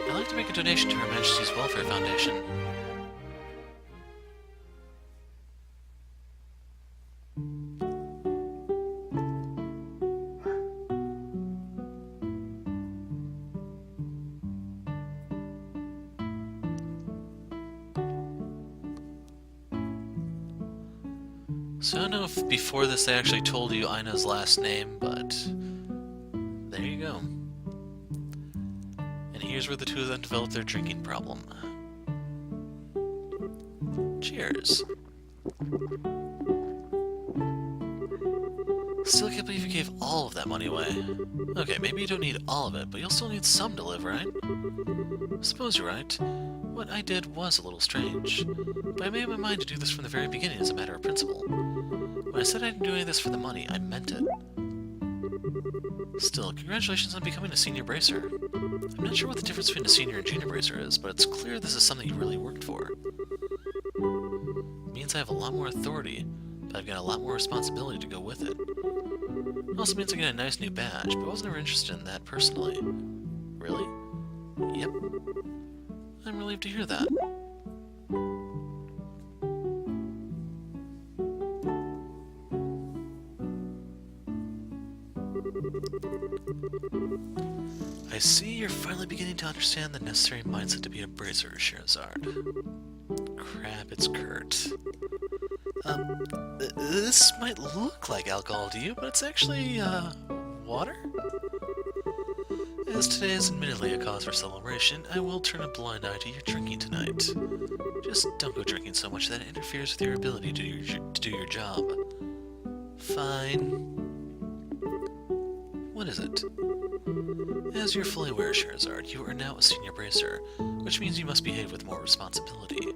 I'd like to make a donation to Her Majesty's Welfare Foundation. So I don't know if before this they actually told you Aina's last name, but there you go. And here's where the two of them developed their drinking problem. Cheers. Still can't believe you gave all of that money away. Okay, maybe you don't need all of it, but you'll still need some to live, right? Suppose you're right. What I did was a little strange, but I made up my mind to do this from the very beginning as a matter of principle. When I said I didn't do any of this for the money, I meant it. Still, congratulations on becoming a senior bracer. I'm not sure what the difference between a senior and junior bracer is, but it's clear this is something you really worked for. It means I have a lot more authority, but I've got a lot more responsibility to go with it. It also means I get a nice new badge, but I wasn't ever interested in that personally. Really? Yep. I'm relieved to hear that. I see you're finally beginning to understand the necessary mindset to be a bracer, Scherazard. Crap, it's Kurt. This might look like alcohol to you, but it's actually, water? As today is admittedly a cause for celebration, I will turn a blind eye to your drinking tonight. Just don't go drinking so much that it interferes with your ability to do your job. Fine. What is it? As you're fully aware, Scherazard, you are now a senior bracer, which means you must behave with more responsibility.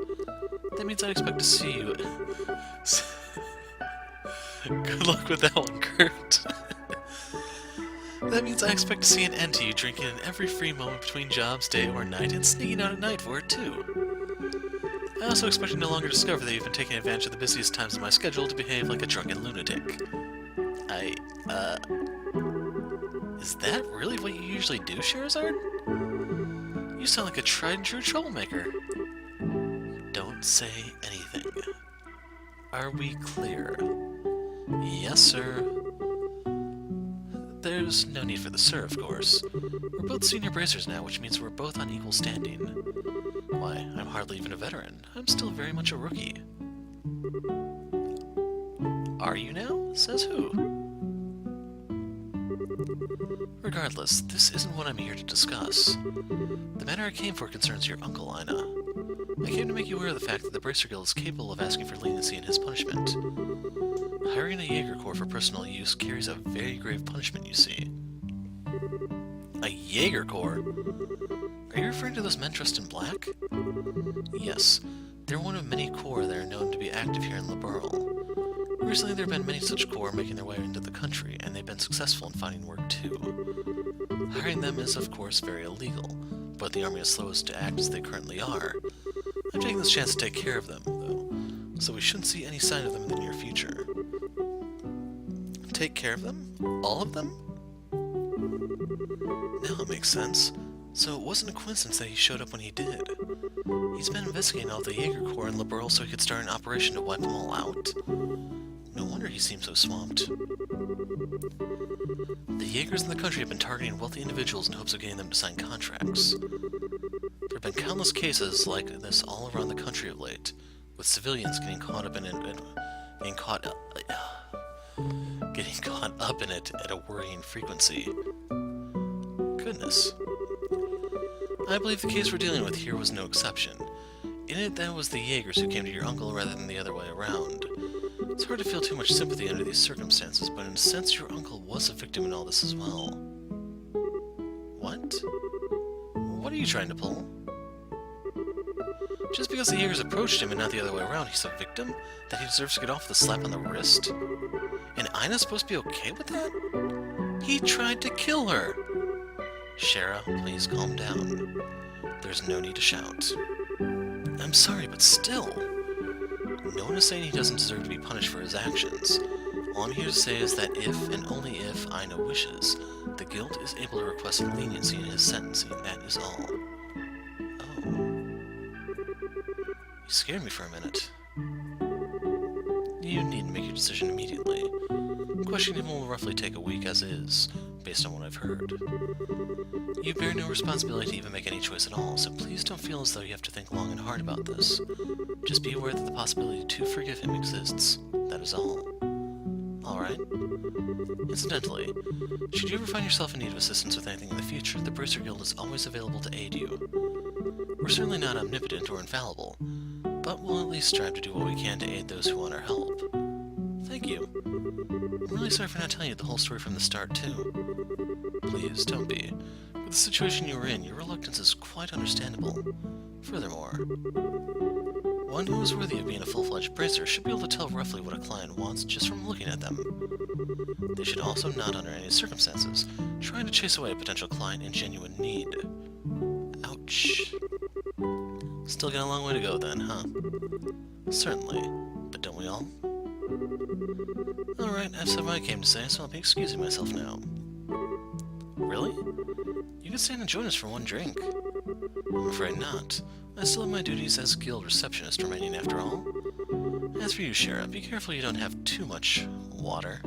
That means I expect to see you... Good luck with that one, Kurt. That means I expect to see an end to you drinking in every free moment between jobs, day or night, and sneaking out at night for it, too. I also expect to no longer discover that you've been taking advantage of the busiest times of my schedule to behave like a drunken lunatic. Is that really what you usually do, Scherazard? You sound like a tried-and-true troublemaker. Don't say anything. Are we clear? Yes, sir. There's no need for the sir, of course. We're both senior bracers now, which means we're both on equal standing. Why, I'm hardly even a veteran. I'm still very much a rookie. Are you now? Says who? Regardless, this isn't what I'm here to discuss. The matter I came for concerns your uncle, Aina. I came to make you aware of the fact that the Bracer Guild is capable of asking for leniency in his punishment. Hiring a Jaeger Corps for personal use carries a very grave punishment, you see. A Jaeger Corps? Are you referring to those men dressed in black? Yes, they're one of many corps that are known to be active here in Liberl. Recently there have been many such corps making their way into the country, and they've been successful in finding work too. Hiring them is of course very illegal, but the army is slow as to act as they currently are. I'm taking this chance to take care of them, though, so we shouldn't see any sign of them in the near future. Take care of them? All of them? Now it makes sense. So it wasn't a coincidence that he showed up when he did. He's been investigating all the Jaeger Corps and Liberal so he could start an operation to wipe them all out. No wonder he seems so swamped. The Jaegers in the country have been targeting wealthy individuals in hopes of getting them to sign contracts. There have been countless cases like this all around the country of late, with civilians getting caught up in it at a worrying frequency. Goodness. I believe the case we're dealing with here was no exception. In it, that was the Jaegers who came to your uncle rather than the other way around. It's hard to feel too much sympathy under these circumstances, but in a sense your uncle was a victim in all this as well. What? What are you trying to pull? Just because the Jaegers approached him and not the other way around, he's a victim? That he deserves to get off with a slap on the wrist? And Aina's supposed to be okay with that? He tried to kill her! Schera, please calm down. There's no need to shout. I'm sorry, but still. No one is saying he doesn't deserve to be punished for his actions. All I'm here to say is that if, and only if, Aina wishes, the guild is able to request leniency in his sentencing, that is all. Oh. You scared me for a minute. You need to make your decision immediately. Questioning him will roughly take a week as is, based on what I've heard. You bear no responsibility to even make any choice at all, so please don't feel as though you have to think long and hard about this. Just be aware that the possibility to forgive him exists. That is all. Alright? Incidentally, should you ever find yourself in need of assistance with anything in the future, the Bracer Guild is always available to aid you. We're certainly not omnipotent or infallible, but we'll at least strive to do what we can to aid those who want our help. Thank you. I'm really sorry for not telling you the whole story from the start, too. Please, don't be. With the situation you were in, your reluctance is quite understandable. Furthermore, one who is worthy of being a full-fledged bracer should be able to tell roughly what a client wants just from looking at them. They should also not, under any circumstances, try to chase away a potential client in genuine need. Ouch. Still got a long way to go then, huh? Certainly. But don't we all? Alright, I've said what I came to say, so I'll be excusing myself now. Really? You could stand and join us for one drink. I'm afraid not. I still have my duties as guild receptionist remaining after all. As for you, Schera, be careful you don't have too much water.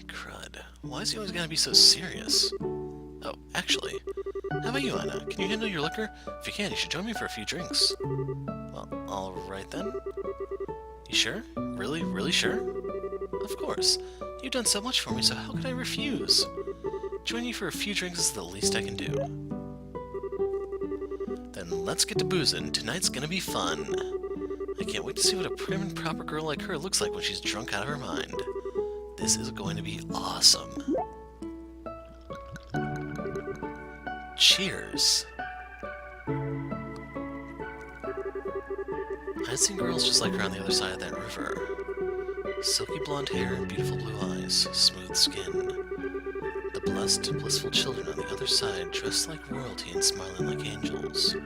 Crud. Why is he always gotta be so serious? Oh, actually, how about you, Aina? Can you handle your liquor? If you can, you should join me for a few drinks. Well, alright then. You sure? Really, really sure? Of course. You've done so much for me, so how could I refuse? Joining you for a few drinks is the least I can do. Then let's get to boozing. Tonight's gonna be fun. I can't wait to see what a prim and proper girl like her looks like when she's drunk out of her mind. This is going to be awesome. Cheers. I'd seen girls just like her on the other side of that river. Silky blonde hair and beautiful blue eyes, smooth skin. The blessed, blissful children on the other side dressed like royalty and smiling like angels.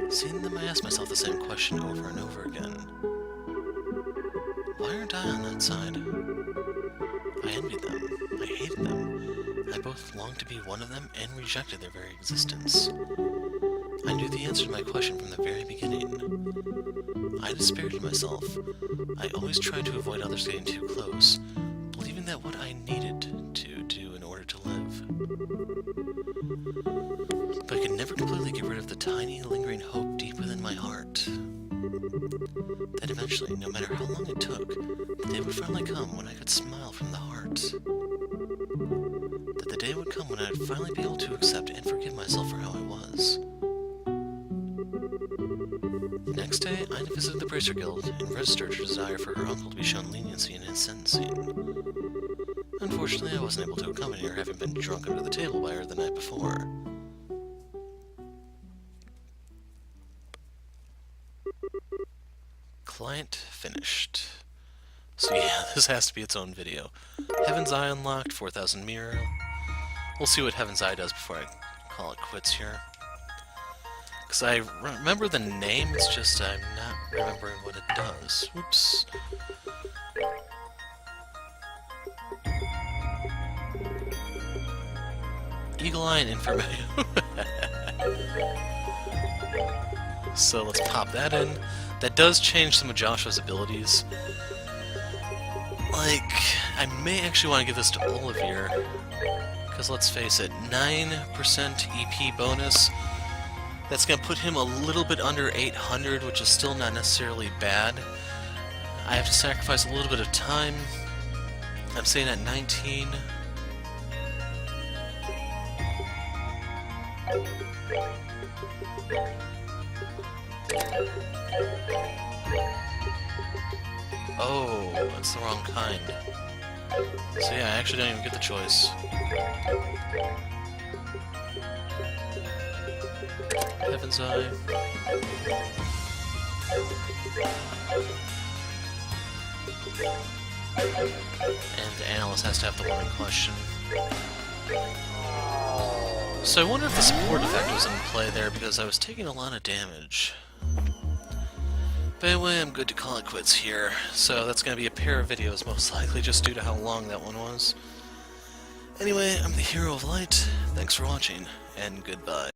Seeing them, I asked myself the same question over and over again. Why aren't I on that side? I envied them. I hated them. I both longed to be one of them and rejected their very existence. I knew the answer to my question from the very beginning. I dispirited myself. I always tried to avoid others getting too close, believing that what I needed to do in order to live. But I could never completely get rid of the tiny, lingering hope deep within my heart. That eventually, no matter how long it took, the day would finally come when I could smile from the heart. That the day would come when I would finally be able to accept and forgive myself for how I was. The next day, Aina visited the Bracer Guild and registered her desire for her uncle to be shown leniency in his sentencing. Unfortunately, I wasn't able to accompany her, having been drunk under the table by her the night before. Client finished. So yeah, this has to be its own video. Heaven's Eye unlocked, 4,000 mirror. We'll see what Heaven's Eye does before I call it quits here. Because I remember the name, it's just I'm not remembering what it does. Oops. Eagle Eye and Infirmary. So let's pop that in. That does change some of Joshua's abilities. Like, I may actually want to give this to Olivier. Because let's face it, 9% EP bonus. That's going to put him a little bit under 800, which is still not necessarily bad. I have to sacrifice a little bit of time. I'm staying at 19. Oh, that's the wrong kind. So yeah, I actually don't even get the choice. Heaven's Eye. And the analyst has to have the one in question. So I wonder if the support effect was in play there, because I was taking a lot of damage. But anyway, I'm good to call it quits here. So that's going to be a pair of videos, most likely, just due to how long that one was. Anyway, I'm the Hero of Light. Thanks for watching, and goodbye.